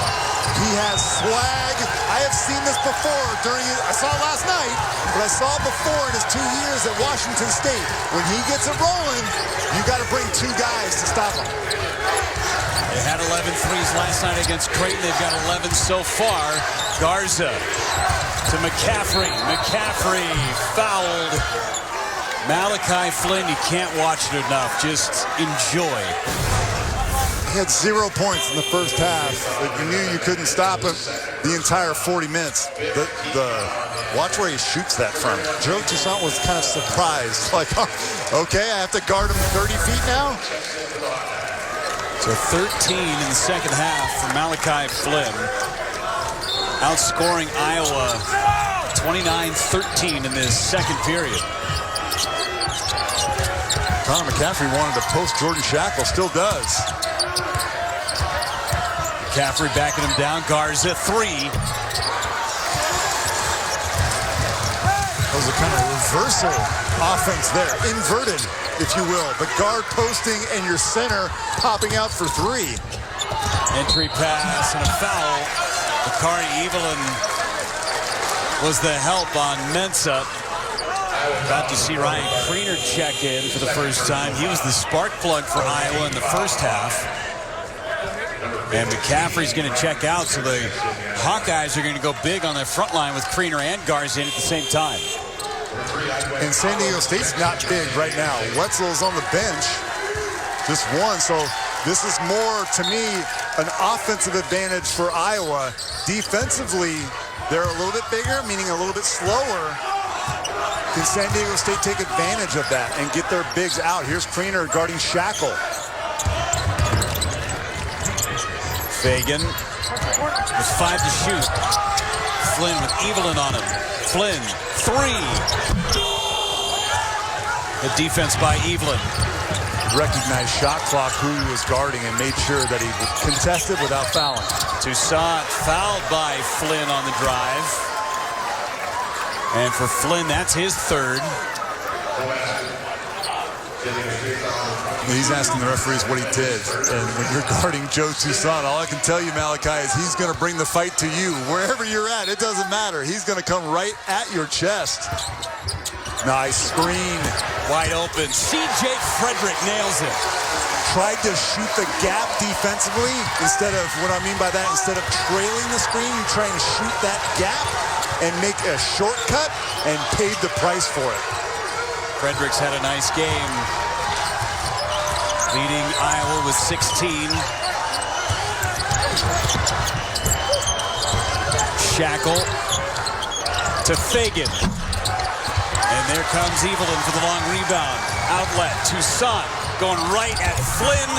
He has swag. I have seen this before I saw it last night, but I saw it before in his 2 years at Washington State. When he gets it rolling, you got to bring 2 guys to stop him. They had 11 threes last night against Creighton. They've got 11 so far. Garza to McCaffrey. McCaffrey fouled. Malachi Flynn, you can't watch it enough. Just enjoy. He had 0 points in the first half. But you knew you couldn't stop him the entire 40 minutes. Watch where he shoots that from. Joe Toussaint was kind of surprised. Like, okay, I have to guard him 30 feet now? So 13 in the second half for Malachi Flynn. Outscoring Iowa 29-13 in this second period. Connor McCaffrey wanted to post Jordan Shackle, still does. McCaffrey backing him down. Garza 3. That was a kind of reversal offense there. Inverted, if you will. The guard posting and your center popping out for 3. Entry pass and a foul. Bakari Evelyn was the help on Mensah. About to see Ryan Kriener check in for the first time. He was the spark plug for Iowa in the first half. And McCaffrey's going to check out, so the Hawkeyes are going to go big on their front line with Kriener and Garza in at the same time. And San Diego State's not big right now. Wetzel's on the bench, just 1. So this is more, to me, an offensive advantage for Iowa. Defensively, they're a little bit bigger, meaning a little bit slower. Can San Diego State take advantage of that and get their bigs out? Here's Kriener guarding Shackle. Fagan with 5 to shoot. Flynn with Evelyn on him. Flynn, 3. The defense by Evelyn. Recognized shot clock who he was guarding and made sure that he contested without fouling. Toussaint fouled by Flynn on the drive. And for Flynn, that's his 3rd. He's asking the referees what he did. And when you're guarding Joe Toussaint, all I can tell you, Malachi, is he's going to bring the fight to you. Wherever you're at, it doesn't matter. He's going to come right at your chest. Nice screen. Wide open. C.J. Frederick nails it. Tried to shoot the gap defensively instead of, what I mean by that, instead of trailing the screen, you try and shoot that gap and make a shortcut and paid the price for it. Frederick's had a nice game, leading Iowa with 16. Shackle to Fagan. And there comes Evelyn for the long rebound. Outlet, Toussaint going right at Flynn.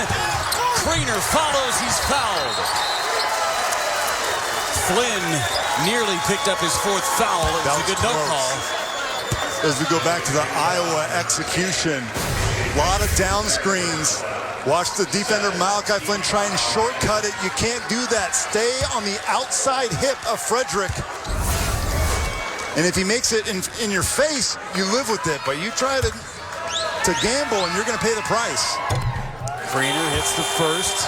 Kriener follows, he's fouled. Flynn nearly picked up his 4th foul. It was a good no call. As we go back to the Iowa execution, a lot of down screens. Watch the defender Malachi Flynn try and shortcut it. You can't do that. Stay on the outside hip of Frederick. And if he makes it in your face, you live with it. But you try to gamble, and you're going to pay the price. Kriener hits the first.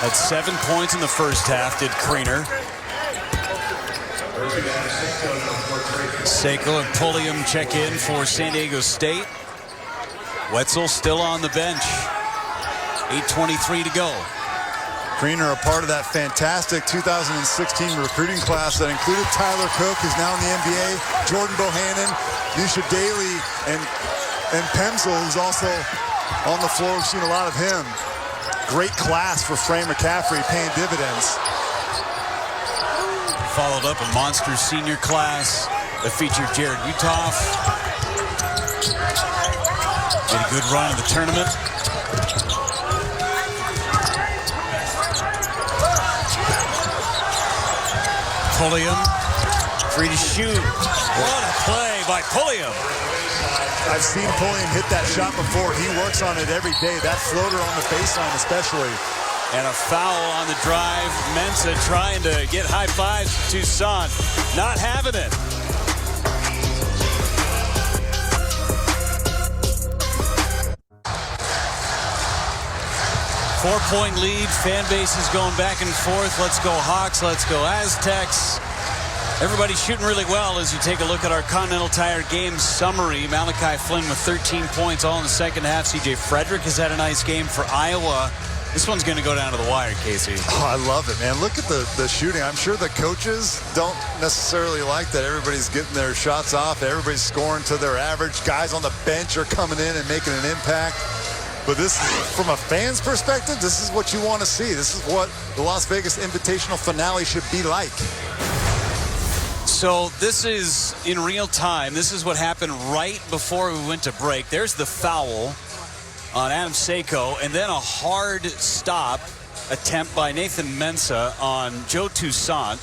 Had 7 points in the first half, did Kriener. Seiko and Pulliam check in for San Diego State. Wetzel still on the bench. 8:23 to go. Kriener, a part of that fantastic 2016 recruiting class that included Tyler Cook, who's now in the NBA, Jordan Bohannon, Nisha Daly, and Pemsel, who's also on the floor. We've seen a lot of him. Great class for Fran McCaffrey, paying dividends. Followed up a monster senior class that featured Jared Utoff. Made a good run in the tournament. Pulliam, free to shoot. What a play by Pulliam. I've seen Pulliam hit that shot before. He works on it every day. That floater on the baseline especially. And a foul on the drive. Mensah trying to get high fives to Toussaint. Not having it. Four-point lead. Fan base is going back and forth. Let's go Hawks. Let's go Aztecs. Everybody's shooting really well as you take a look at our Continental Tire game summary. Malachi Flynn with 13 points all in the second half. C.J. Frederick has had a nice game for Iowa. This one's going to go down to the wire, Casey. Oh, I love it, man. Look at the shooting. I'm sure the coaches don't necessarily like that everybody's getting their shots off. Everybody's scoring to their average. Guys on the bench are coming in and making an impact. But this, from a fan's perspective, this is what you want to see. This is what the Las Vegas Invitational finale should be like. So this is in real time. This is what happened right before we went to break. There's the foul on Adam Seiko, and then a hard stop attempt by Nathan Mensah on Joe Toussaint.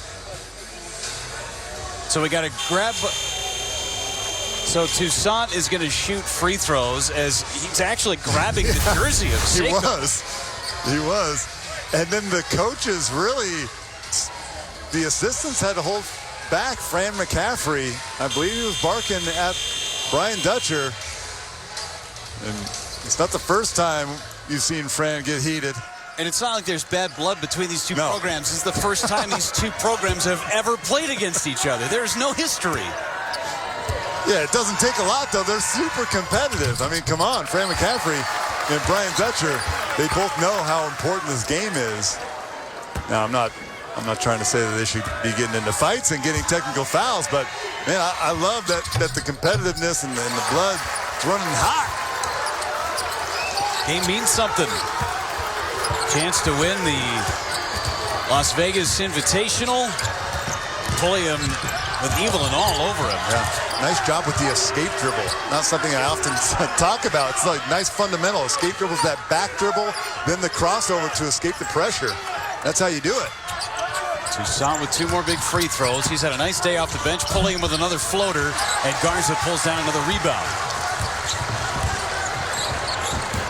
So we got to grab. So Toussaint is going to shoot free throws as he's actually grabbing the jersey of Seiko. He was. And then the coaches really, the assistants had to hold back Fran McCaffrey. I believe he was barking at Brian Dutcher. And it's not the first time you've seen Fran get heated. And it's not like there's bad blood between these two programs. This is the first time these two programs have ever played against each other. There's no history. Yeah, it doesn't take a lot, though. They're super competitive. I mean, come on. Fran McCaffrey and Brian Dutcher, they both know how important this game is. Now, I'm not trying to say that they should be getting into fights and getting technical fouls, but, man, I love that the competitiveness and the blood is running hot. Game means something. Chance to win the Las Vegas Invitational. Pulliam with Evelyn all over him. Yeah. Nice job with the escape dribble. Not something I often talk about. It's like nice fundamental. Escape dribble is that back dribble, then the crossover to escape the pressure. That's how you do it. Toussaint with 2 more big free throws. He's had a nice day off the bench. Pulliam with another floater, and Garza pulls down another rebound.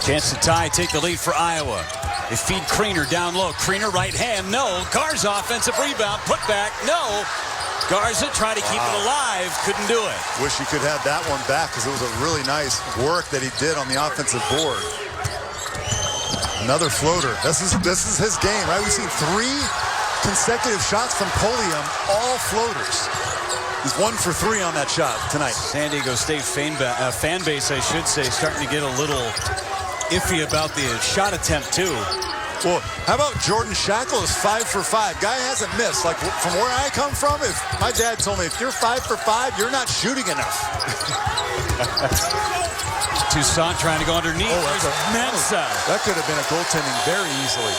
Chance to tie, take the lead for Iowa. They feed Kriener down low. Kriener right hand, no. Garza offensive rebound, put back, no. Garza tried to keep it alive, couldn't do it. Wish he could have that one back because it was a really nice work that he did on the offensive board. Another floater. This is his game, right? We've seen 3 consecutive shots from Pulliam, all floaters. He's 1 for 3 on that shot tonight. San Diego State fan base, I should say, starting to get a little iffy about the shot attempt, too. Well, how about Jordan Shackle is 5 for 5. Guy hasn't missed. Like, from where I come from, if my dad told me, if you're 5 for 5, you're not shooting enough. Toussaint trying to go underneath. Mensah. That could have been a goaltending very easily.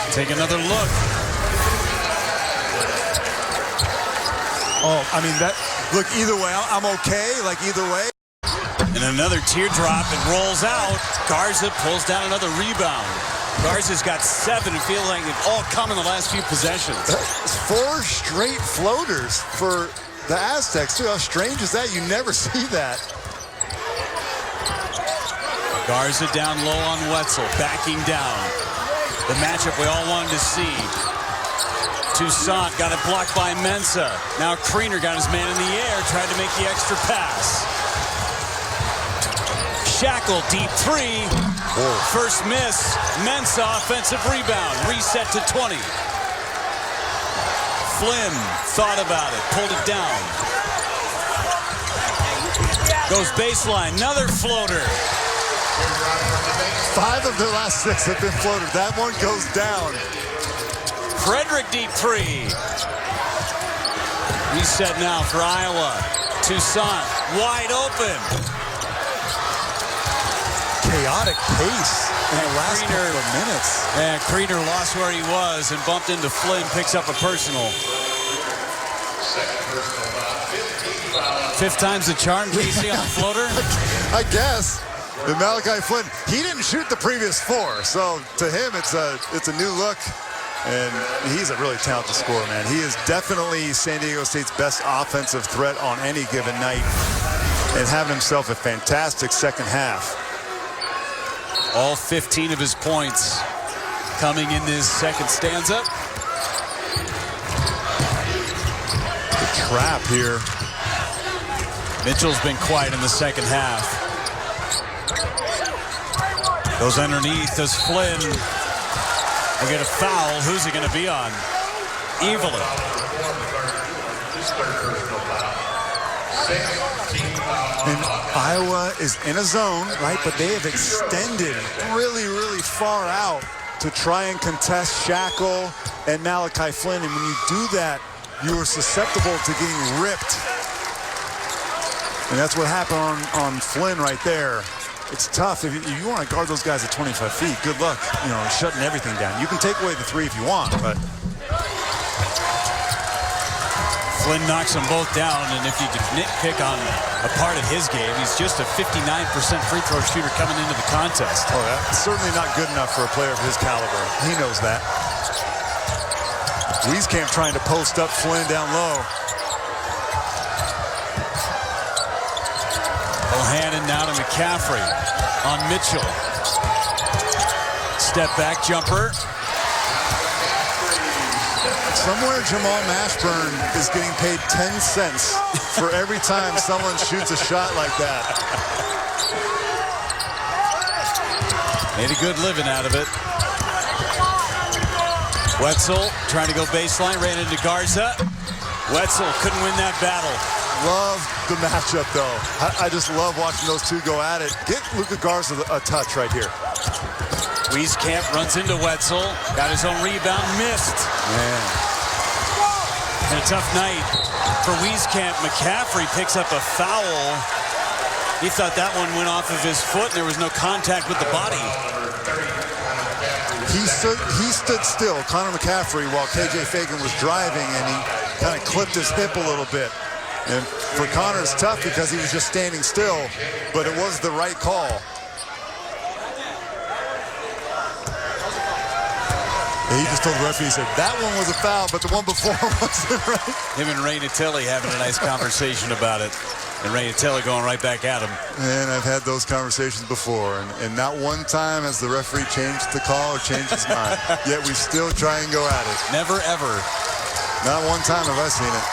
Take another look. Oh, I mean, look, either way, I'm okay. Like, either way. And another teardrop and rolls out. Garza pulls down another rebound. Garza's got 7 and feels like they've all come in the last few possessions. It's 4 straight floaters for the Aztecs, too. How strange is that? You never see that. Garza down low on Wetzel, backing down. The matchup we all wanted to see. Toussaint got it blocked by Mensah. Now Kriener got his man in the air, tried to make the extra pass. Shackle, deep three. Whoa. First miss. Mensah, offensive rebound. Reset to 20. Flynn thought about it, pulled it down. Goes baseline, another floater. 5 of their last 6 have been floated. That one goes down. Frederick, deep three. Reset now for Iowa. Toussaint, wide open. Chaotic pace in the last couple of minutes. And Kriener lost where he was and bumped into Flynn, picks up a personal. 5th time's the charm, Casey, on the floater? I guess. And Malachi Flynn, he didn't shoot the previous 4, so to him it's a new look, and he's a really talented scorer, man. He is definitely San Diego State's best offensive threat on any given night, and having himself a fantastic second half. All 15 of his points coming in this second stanza. The trap here. Mitchell's been quiet in the second half. Goes underneath as Flynn will get a foul. Who's it going to be on? Evelyn. And Iowa is in a zone, right? But they have extended really, really far out to try and contest Shackle and Malachi Flynn. And when you do that, you are susceptible to getting ripped. And that's what happened on Flynn right there. It's tough. If you want to guard those guys at 25 feet, good luck, shutting everything down. You can take away the 3 if you want, but... Flynn knocks them both down, and if you nitpick on a part of his game, he's just a 59% free throw shooter coming into the contest. Oh, that's certainly not good enough for a player of his caliber. He knows that. Wieskamp trying to post up Flynn down low. Bohannon now to McCaffrey on Mitchell. Step back jumper. Somewhere Jamal Mashburn is getting paid 10 cents for every time someone shoots a shot like that. Made a good living out of it. Wetzel trying to go baseline, ran into Garza. Wetzel couldn't win that battle. Love the matchup, though. I just love watching those two go at it. Get Luka Garza a touch right here. Wieskamp runs into Wetzel. Got his own rebound, missed. Man. And a tough night for Wieskamp. McCaffrey picks up a foul. He thought that one went off of his foot, and there was no contact with the body. He stood still, Connor McCaffrey, while KJ Fagan was driving, and he kind of clipped his hip a little bit. And for Connor, it's tough because he was just standing still, but it was the right call. And he just told the referee, he said, that one was a foul, but the one before wasn't right. Him and Ray Natelli having a nice conversation about it. And Ray Natelli going right back at him. And I've had those conversations before, and not one time has the referee changed the call or changed his mind. Yet we still try and go at it. Never, ever. Not one time have I seen it.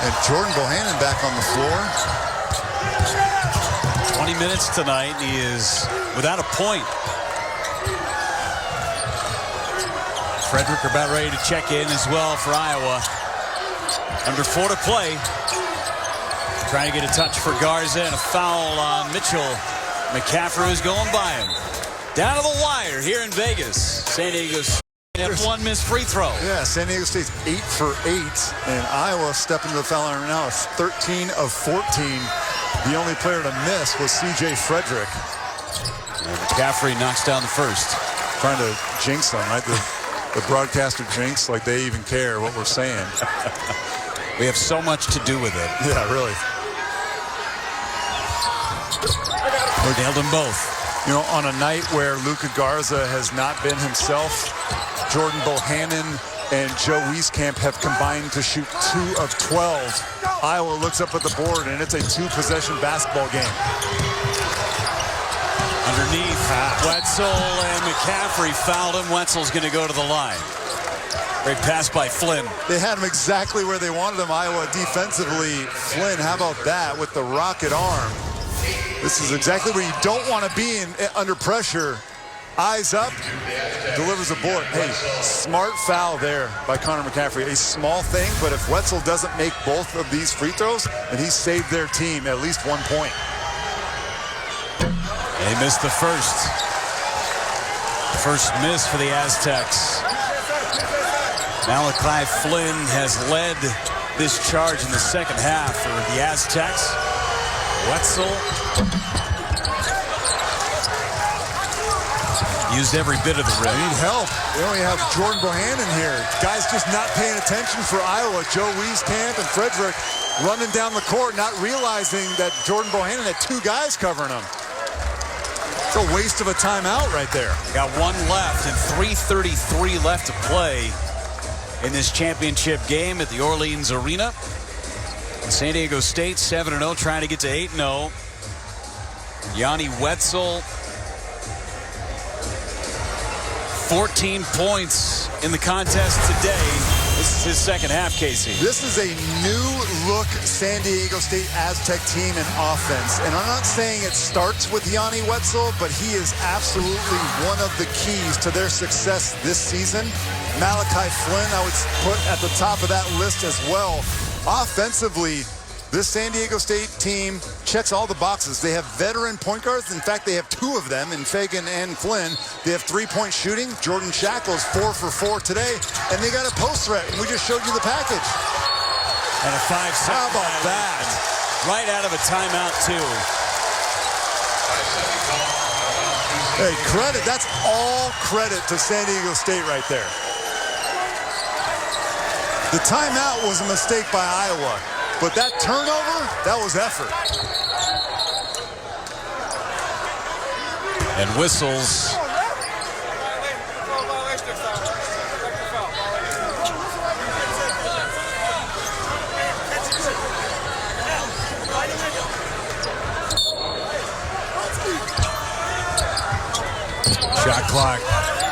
And Jordan Bohannon back on the floor. 20 minutes tonight. He is without a point. Frederick about ready to check in as well for Iowa. Under 4 to play. Trying to get a touch for Garza and a foul on Mitchell. McCaffrey is going by him. Down to the wire here in Vegas. San Diego State had one missed free throw. Yeah, San Diego State's 8 for 8, and Iowa stepping to the foul line now is 13 of 14. The only player to miss was C.J. Frederick. And McCaffrey knocks down the first. Trying to jinx them, right? The broadcaster jinx, like they even care what we're saying. We have so much to do with it. Yeah, really. We nailed them both. On a night where Luka Garza has not been himself, Jordan Bohannon and Joe Wieskamp have combined to shoot 2 of 12. Iowa looks up at the board, and it's a 2-possession basketball game. Underneath, pass. Wetzel and McCaffrey fouled him. Wetzel's going to go to the line. Great pass by Flynn. They had him exactly where they wanted him, Iowa defensively. Flynn, how about that with the rocket arm? This is exactly where you don't want to be under pressure. Eyes up, delivers a bullet. Hey, smart foul there by Connor McCaffrey. A small thing, but if Wetzel doesn't make both of these free throws, then he saved their team at least 1 point. They missed the first. First miss for the Aztecs. Malachi Flynn has led this charge in the second half for the Aztecs. Wetzel used every bit of the rim. They need help. They only have Jordan Bohannon here. Guys just not paying attention for Iowa. Joe Wieskamp and Frederick running down the court, not realizing that Jordan Bohannon had 2 guys covering him. It's a waste of a timeout right there. Got 1 left and 3:33 left to play in this championship game at the Orleans Arena. San Diego State 7-0, trying to get to 8-0. Yanni Wetzel, 14 points in the contest today. This is his second half, Casey. This is a new-look San Diego State Aztec team in offense. And I'm not saying it starts with Yanni Wetzel, but he is absolutely one of the keys to their success this season. Malachi Flynn, I would put at the top of that list as well. Offensively, this San Diego State team checks all the boxes. They have veteran point guards. In fact, they have 2 of them in Fagan and Flynn. They have 3-point shooting. Jordan Shackles 4 for 4 today. And they got a post threat. And we just showed you the package. And a 5-second. How about that? Right out of a timeout, too. Hey, credit. That's all credit to San Diego State right there. The timeout was a mistake by Iowa. But that turnover, that was effort. And whistles. Shot clock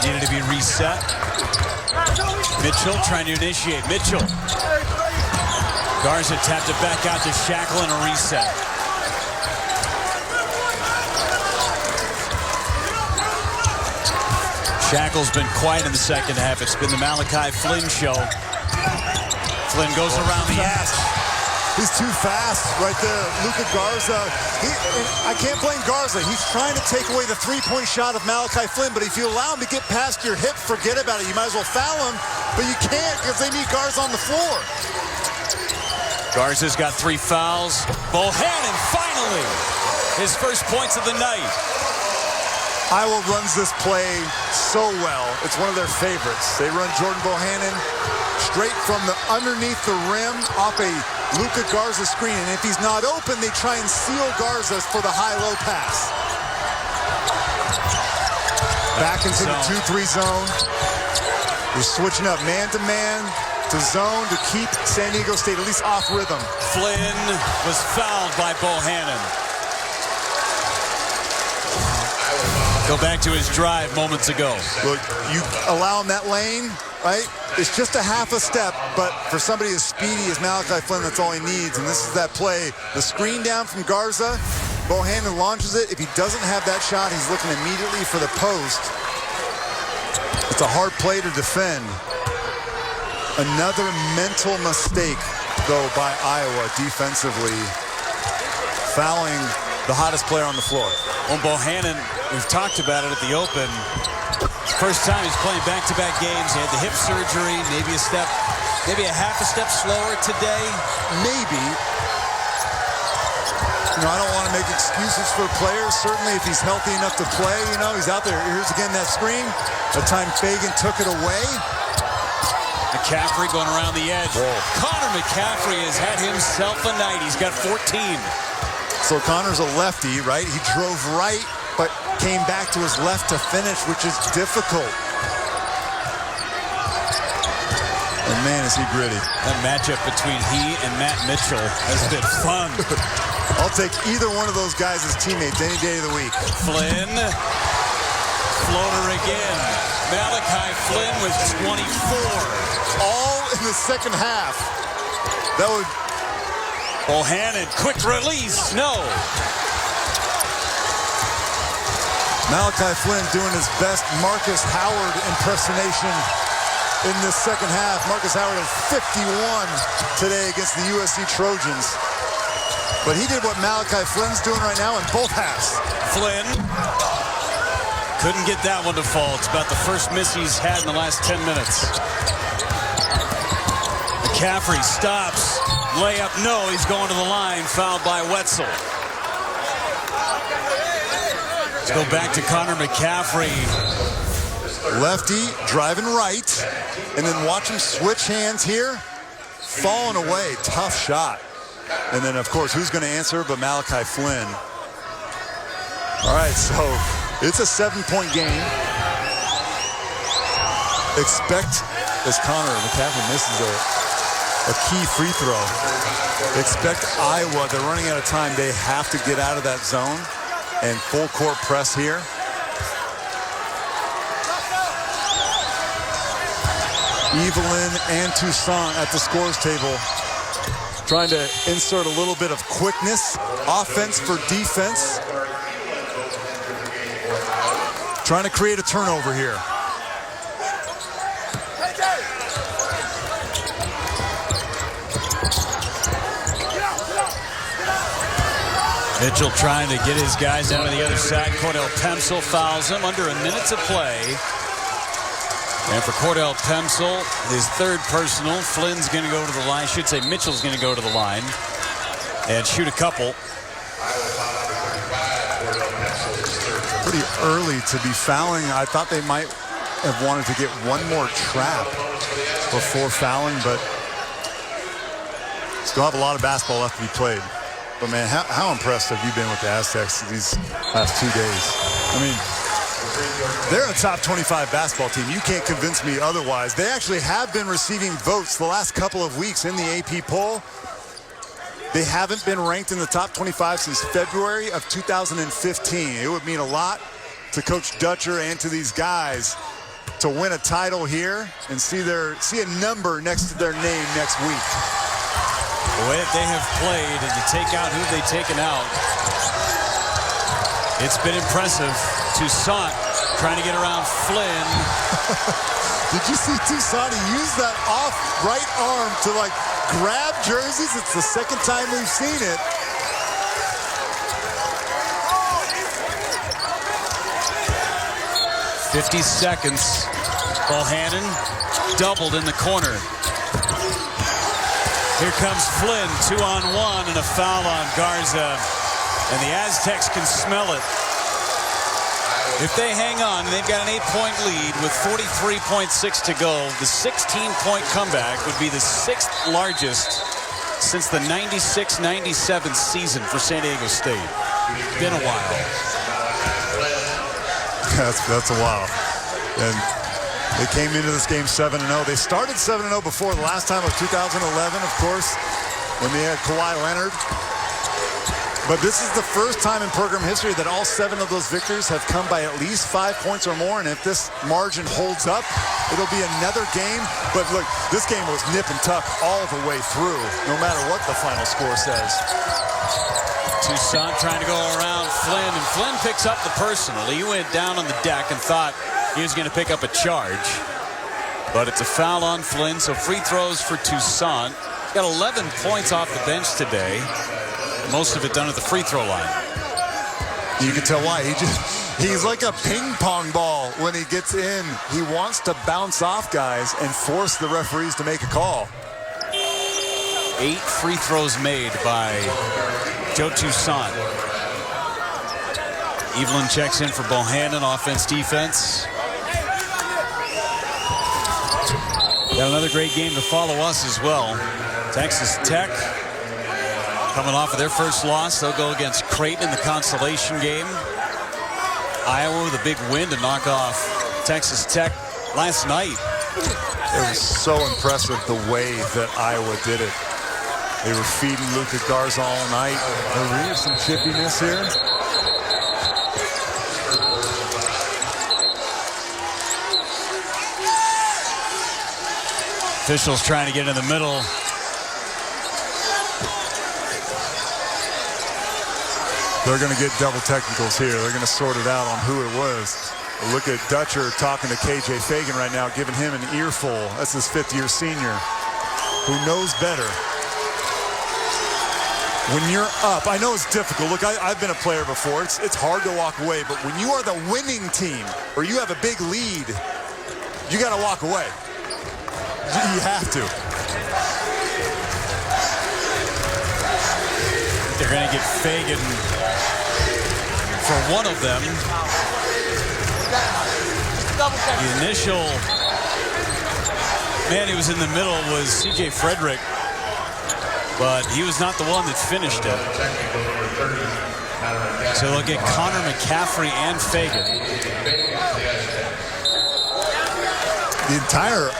needed to be reset. Mitchell trying to initiate. Mitchell. Garza tapped it back out to Shackle and a reset. Shackle's been quiet in the second half. It's been the Malachi Flynn show. Flynn goes around the edge. He's too fast right there. Luka Garza. I can't blame Garza. He's trying to take away the 3-point shot of Malachi Flynn, but if you allow him to get past your hip, forget about it. You might as well foul him, but you can't because they need Garza on the floor. Garza's got 3 fouls. Bohannon finally his first points of the night. Iowa runs this play so well. It's one of their favorites. They run Jordan Bohannon straight from the underneath the rim off a Luka Garza screen. And if he's not open, they try and seal Garza for the high-low pass. Back into the 2-3 zone. They're switching up man-to-man to zone to keep San Diego State at least off rhythm. Flynn was fouled by Bohannon. Go back to his drive moments ago. Look, you allow him that lane, right? It's just a half a step, but for somebody as speedy as Malachi Flynn, that's all he needs. And this is that play. The screen down from Garza. Bohannon launches it. If he doesn't have that shot, he's looking immediately for the post. It's a hard play to defend. Another mental mistake, though, by Iowa defensively, fouling the hottest player on the floor. Well, Bohannon, we've talked about it at the Open. First time he's playing back-to-back games. He had the hip surgery, maybe a half a step slower today. Maybe. You know, I don't want to make excuses for players. Certainly, if he's healthy enough to play, you know, he's out there. Here's again that screen. The time Fagan took it away. McCaffrey going around the edge. Whoa. Connor McCaffrey has had himself a night. He's got 14. So Connor's a lefty, right? He drove right, but came back to his left to finish, which is difficult. And man, is he gritty. That matchup between he and Matt Mitchell has been fun. I'll take either one of those guys as teammates any day of the week. Flynn again. Malachi Flynn with 24. All in the second half. That would... Bohannon, quick release. No. Malachi Flynn doing his best Marcus Howard impersonation in this second half. Marcus Howard at 51 today against the USC Trojans. But he did what Malachi Flynn's doing right now in both halves. Flynn couldn't get that one to fall. It's about the first miss he's had in the last 10 minutes. McCaffrey stops. Layup, no. He's going to the line. Fouled by Wetzel. Let's go back to Connor McCaffrey. Lefty driving right. And then watch him switch hands here. Falling away. Tough shot. And then, of course, who's going to answer but Malachi Flynn? All right, so it's a 7-point game. Expect, as Connor McCaffrey misses a key free throw, expect Iowa, they're running out of time. They have to get out of that zone and full court press here. Evelyn and Toussaint at the scores table, trying to insert a little bit of quickness, offense for defense. Trying to create a turnover here. Mitchell trying to get his guys down to the other side. Cordell Pemsel fouls him under a minute to play. And for Cordell Pemsel, his third personal. Flynn's going to go to the line. I should say Mitchell's going to go to the line and shoot a couple. Pretty early to be fouling. I thought they might have wanted to get one more trap before fouling, but still have a lot of basketball left to be played. But man, how impressed have you been with the Aztecs these last 2 days? I mean, they're a top 25 basketball team. You can't convince me otherwise. They actually have been receiving votes the last couple of weeks in the AP poll. They haven't been ranked in the top 25 since February of 2015. It would mean a lot to Coach Dutcher and to these guys to win a title here and see a number next to their name next week. The way that they have played and to take out who they've taken out, it's been impressive. Toussaint trying to get around Flynn. Did you see Toussaint? He used that off right arm to like grab jerseys. It's the second time we've seen it. .50 seconds. Bohannon doubled in the corner. Here comes Flynn, 2-on-1 and a foul on Garza. And the Aztecs can smell it. If they hang on, they've got an 8-point lead with 43.6 to go. The 16-point comeback would be the 6th largest since the 96-97 season for San Diego State. Been a while. That's a while. And they came into this game 7-0. They started 7-0 before the last time of 2011, of course, when they had Kawhi Leonard. But this is the first time in program history that all 7 of those victories have come by at least 5 points or more. And if this margin holds up, it'll be another game. But look, this game was nip and tuck all the way through, no matter what the final score says. Toussaint trying to go around Flynn, and Flynn picks up the personal. He went down on the deck and thought he was going to pick up a charge. But it's a foul on Flynn, so free throws for Toussaint. Got 11 points off the bench today. Most of it done at the free throw line. You can tell why. He's like a ping pong ball when he gets in. He wants to bounce off guys and force the referees to make a call. 8 free throws made by Joe Toussaint. Evelyn checks in for Bohannon, offense, defense. Got another great game to follow us as well. Texas Tech coming off of their first loss. They'll go against Creighton in the consolation game. Iowa with a big win to knock off Texas Tech last night. It was so impressive the way that Iowa did it. They were feeding Luka Garza all night. There is some chippiness here. Officials trying to get in the middle. They're going to get double technicals here. They're going to sort it out on who it was. Look at Dutcher talking to KJ Fagan right now, giving him an earful. That's his fifth-year senior who knows better. When you're up, I know it's difficult. Look, I've been a player before. It's hard to walk away, but when you are the winning team or you have a big lead, you got to walk away. You have to. They're going to get Fagan for one of them. The initial man who was in the middle was C.J. Frederick, but he was not the one that finished it. So they'll get Connor McCaffrey and Fagan. The entire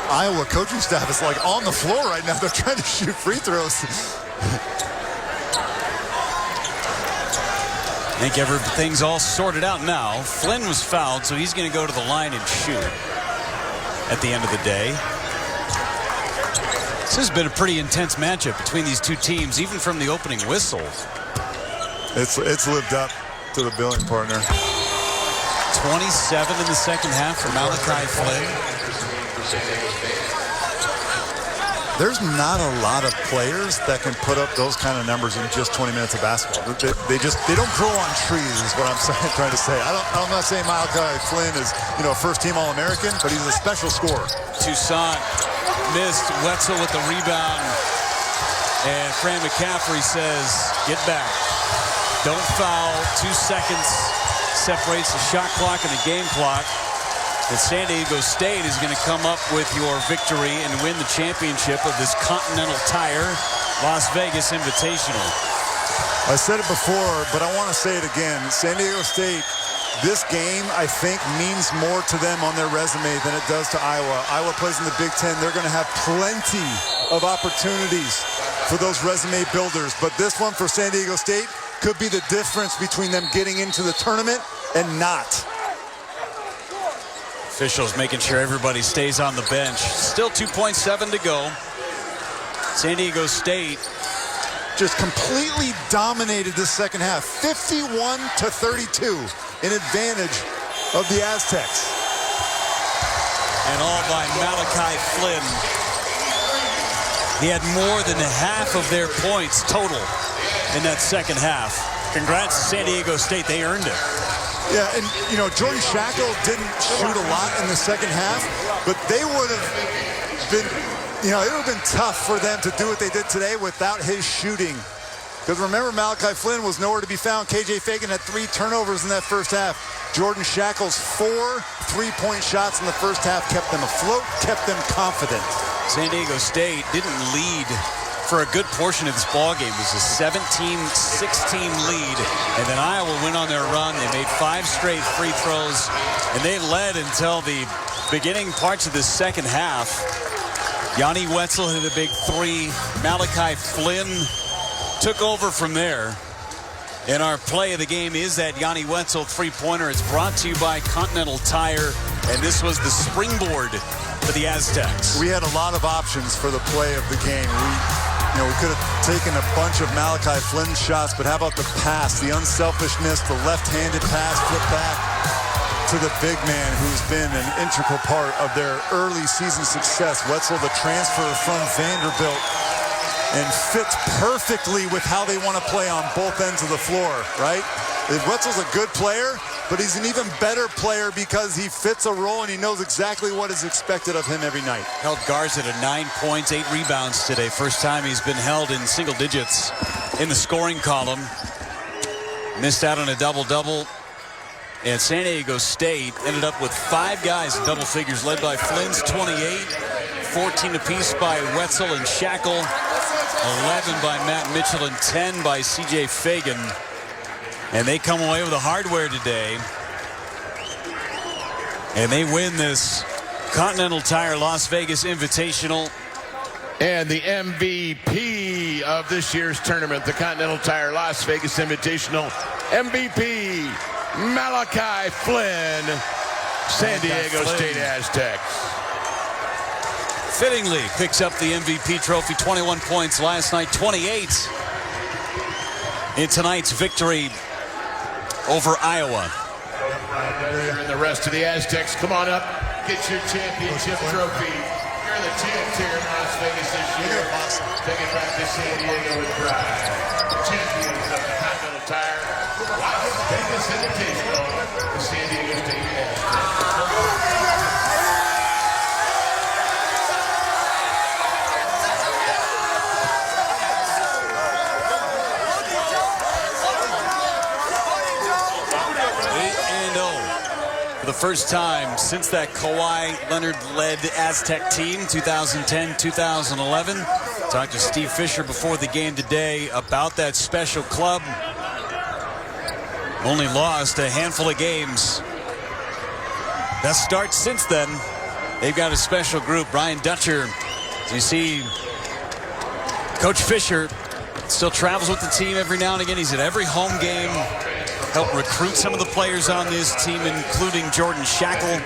Iowa coaching staff is like on the floor right now. They're trying to shoot free throws. I think everything's all sorted out now. Flynn was fouled, so he's going to go to the line and shoot at the end of the day. This has been a pretty intense matchup between these two teams, even from the opening whistle. It's lived up to the billing partner. 27 in the second half for Malachi Flynn. There's not a lot of players that can put up those kind of numbers in just 20 minutes of basketball. They don't grow on trees is what I'm trying to say. I'm not saying Malachi Flynn is, a first-team All-American, but he's a special scorer. Toussaint missed. Wetzel with the rebound. And Fran McCaffrey says, get back. Don't foul. 2 seconds separates the shot clock and the game clock. And San Diego State is going to come up with your victory and win the championship of this Continental Tire Las Vegas Invitational. I said it before, but I want to say it again. San Diego State, this game, I think, means more to them on their resume than it does to Iowa. Iowa plays in the Big Ten. They're going to have plenty of opportunities for those resume builders. But this one for San Diego State could be the difference between them getting into the tournament and not. Officials making sure everybody stays on the bench. Still 2.7 to go. San Diego State just completely dominated this second half. 51-32 in advantage of the Aztecs. And all by Malachi Flynn. He had more than half of their points total in that second half. Congrats to San Diego State. They earned it. Yeah, and, Jordan Shackle didn't shoot a lot in the second half, but they would have been, it would have been tough for them to do what they did today without his shooting. Because remember, Malachi Flynn was nowhere to be found. KJ Fagan had 3 turnovers in that first half. Jordan Shackle's 4 3-point shots in the first half kept them afloat, kept them confident. San Diego State didn't lead for a good portion of this ball game. It was a 17-16 lead, and then Iowa went on their run. They made 5 straight free throws, and they led until the beginning parts of the second half. Yanni Wetzel hit a big 3. Malachi Flynn took over from there. And our play of the game is that Yanni Wetzel three-pointer. It's brought to you by Continental Tire, and this was the springboard for the Aztecs. We had a lot of options for the play of the game. We could have taken a bunch of Malachi Flynn shots, but how about the pass, the unselfishness, the left-handed pass, flip back to the big man who's been an integral part of their early season success. Wetzel, the transfer from Vanderbilt, and fits perfectly with how they want to play on both ends of the floor, right? Wetzel's a good player, but he's an even better player because he fits a role and he knows exactly what is expected of him every night. Held Garza to 9 points, 8 rebounds today. First time he's been held in single digits in the scoring column. Missed out on a double-double. And San Diego State ended up with 5 guys in double figures, led by Flynn's 28, 14 apiece by Wetzel and Shackle, 11 by Matt Mitchell, and 10 by C.J. Fagan. And they come away with the hardware today. And they win this Continental Tire Las Vegas Invitational. And the MVP of this year's tournament, the Continental Tire Las Vegas Invitational, MVP, Malachi Flynn, San Diego State Aztecs. fittingly picks up the MVP trophy. 21 points last night, 28 in tonight's victory over Iowa. And the rest of the Aztecs, come on up, get your championship trophy. You're the champs here in Las Vegas this year. Take it back to San Diego with pride. Champions of the Continental Tire Las Vegas Invitational, the San Diego State Aztecs. For the first time since that Kawhi Leonard-led Aztec team, 2010-2011. Talked to Steve Fisher before the game today about that special club. Only lost a handful of games. Best start since then. They've got a special group. Brian Dutcher, as you see, Coach Fisher still travels with the team every now and again. He's at every home game. Helped recruit some of the players on this team, including Jordan Shackle.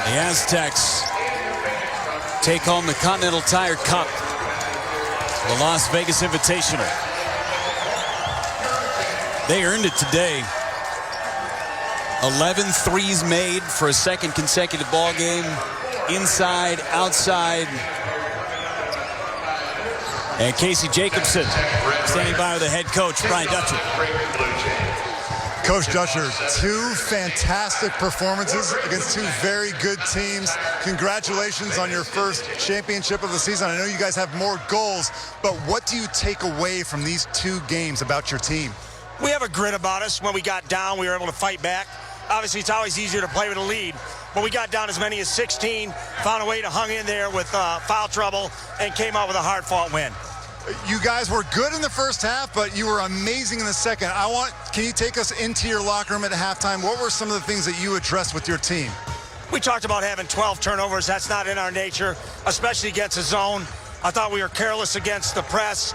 The Aztecs take home the Continental Tire Cup, the Las Vegas Invitational. They earned it today. 11 threes made for a second consecutive ball game, inside, outside. And Casey Jacobson standing by with the head coach, Brian Dutcher. Coach Dutcher, two fantastic performances against two very good teams. Congratulations on your first championship of the season. I know you guys have more goals, but what do you take away from these two games about your team? We have a grit about us. When we got down, we were able to fight back. Obviously, it's always easier to play with a lead, but we got down as many as 16, found a way to hang in there with foul trouble, and came out with a hard-fought win. You guys were good in the first half, but you were amazing in the second. Can you take us into your locker room at halftime? What were some of the things that you addressed with your team? We talked about having 12 turnovers. That's not in our nature, especially against a zone. I thought we were careless against the press.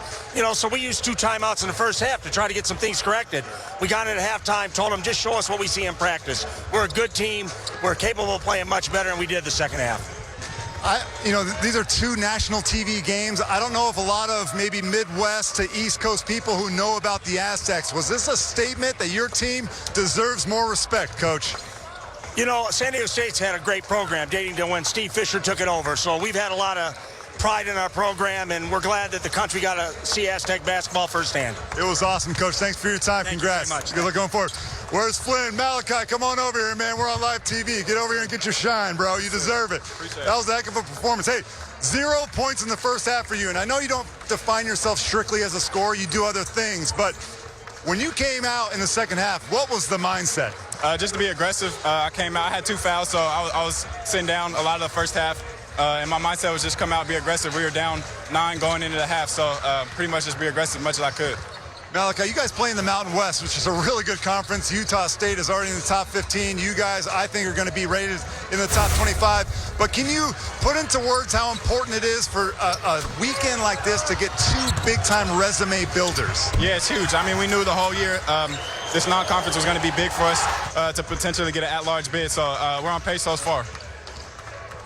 So we used 2 timeouts in the first half to try to get some things corrected. We got in at halftime, told them, just show us what we see in practice. We're a good team. We're capable of playing much better, and we did the second half. These are 2 national TV games. I don't know if a lot of maybe Midwest to East Coast people who know about the Aztecs. Was this a statement that your team deserves more respect, Coach? San Diego State's had a great program dating to when Steve Fisher took it over. So we've had a lot of pride in our program, and we're glad that the country got to see Aztec basketball firsthand. It was awesome, Coach. Thanks for your time. Thank Congrats. you very much. Good luck going forward. Where's Flynn? Malachi, come on over here, man. We're on live TV. Get over here and get your shine, bro. You deserve it. That was a heck of a performance. Hey, 0 points in the first half for you. And I know you don't define yourself strictly as a scorer. You do other things. But when you came out in the second half, what was the mindset? Just to be aggressive. I came out. I had 2 fouls, so I was sitting down a lot of the first half. And my mindset was just come out, be aggressive. We were down 9 going into the half, so pretty much just be aggressive as much as I could. Malachi, you guys play in the Mountain West, which is a really good conference. Utah State is already in the top 15. You guys, I think, are going to be rated in the top 25. But can you put into words how important it is for a weekend like this to get 2 big-time resume builders? Yeah, it's huge. I mean, we knew the whole year this non-conference was going to be big for us to potentially get an at-large bid. So we're on pace so far.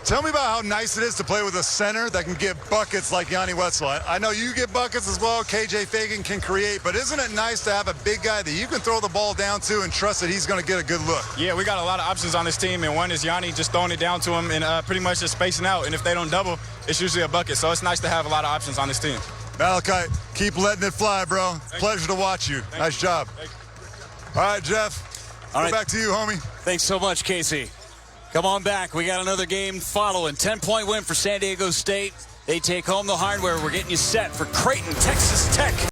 Tell me about how nice it is to play with a center that can get buckets like Yanni Wetzel. I know you get buckets as well. KJ Fagan can create, but isn't it nice to have a big guy that you can throw the ball down to and trust that he's going to get a good look? Yeah, we got a lot of options on this team, and one is Yanni just throwing it down to him and pretty much just spacing out. And if they don't double, it's usually a bucket. So it's nice to have a lot of options on this team. Malachi, keep letting it fly, bro. Pleasure to watch you. Nice job. All right, Jeff. All right. Back to you, homie. Thanks so much, Casey. Come on back. We got another game following. 10-point win for San Diego State. They take home the hardware. We're getting you set for Creighton, Texas Tech.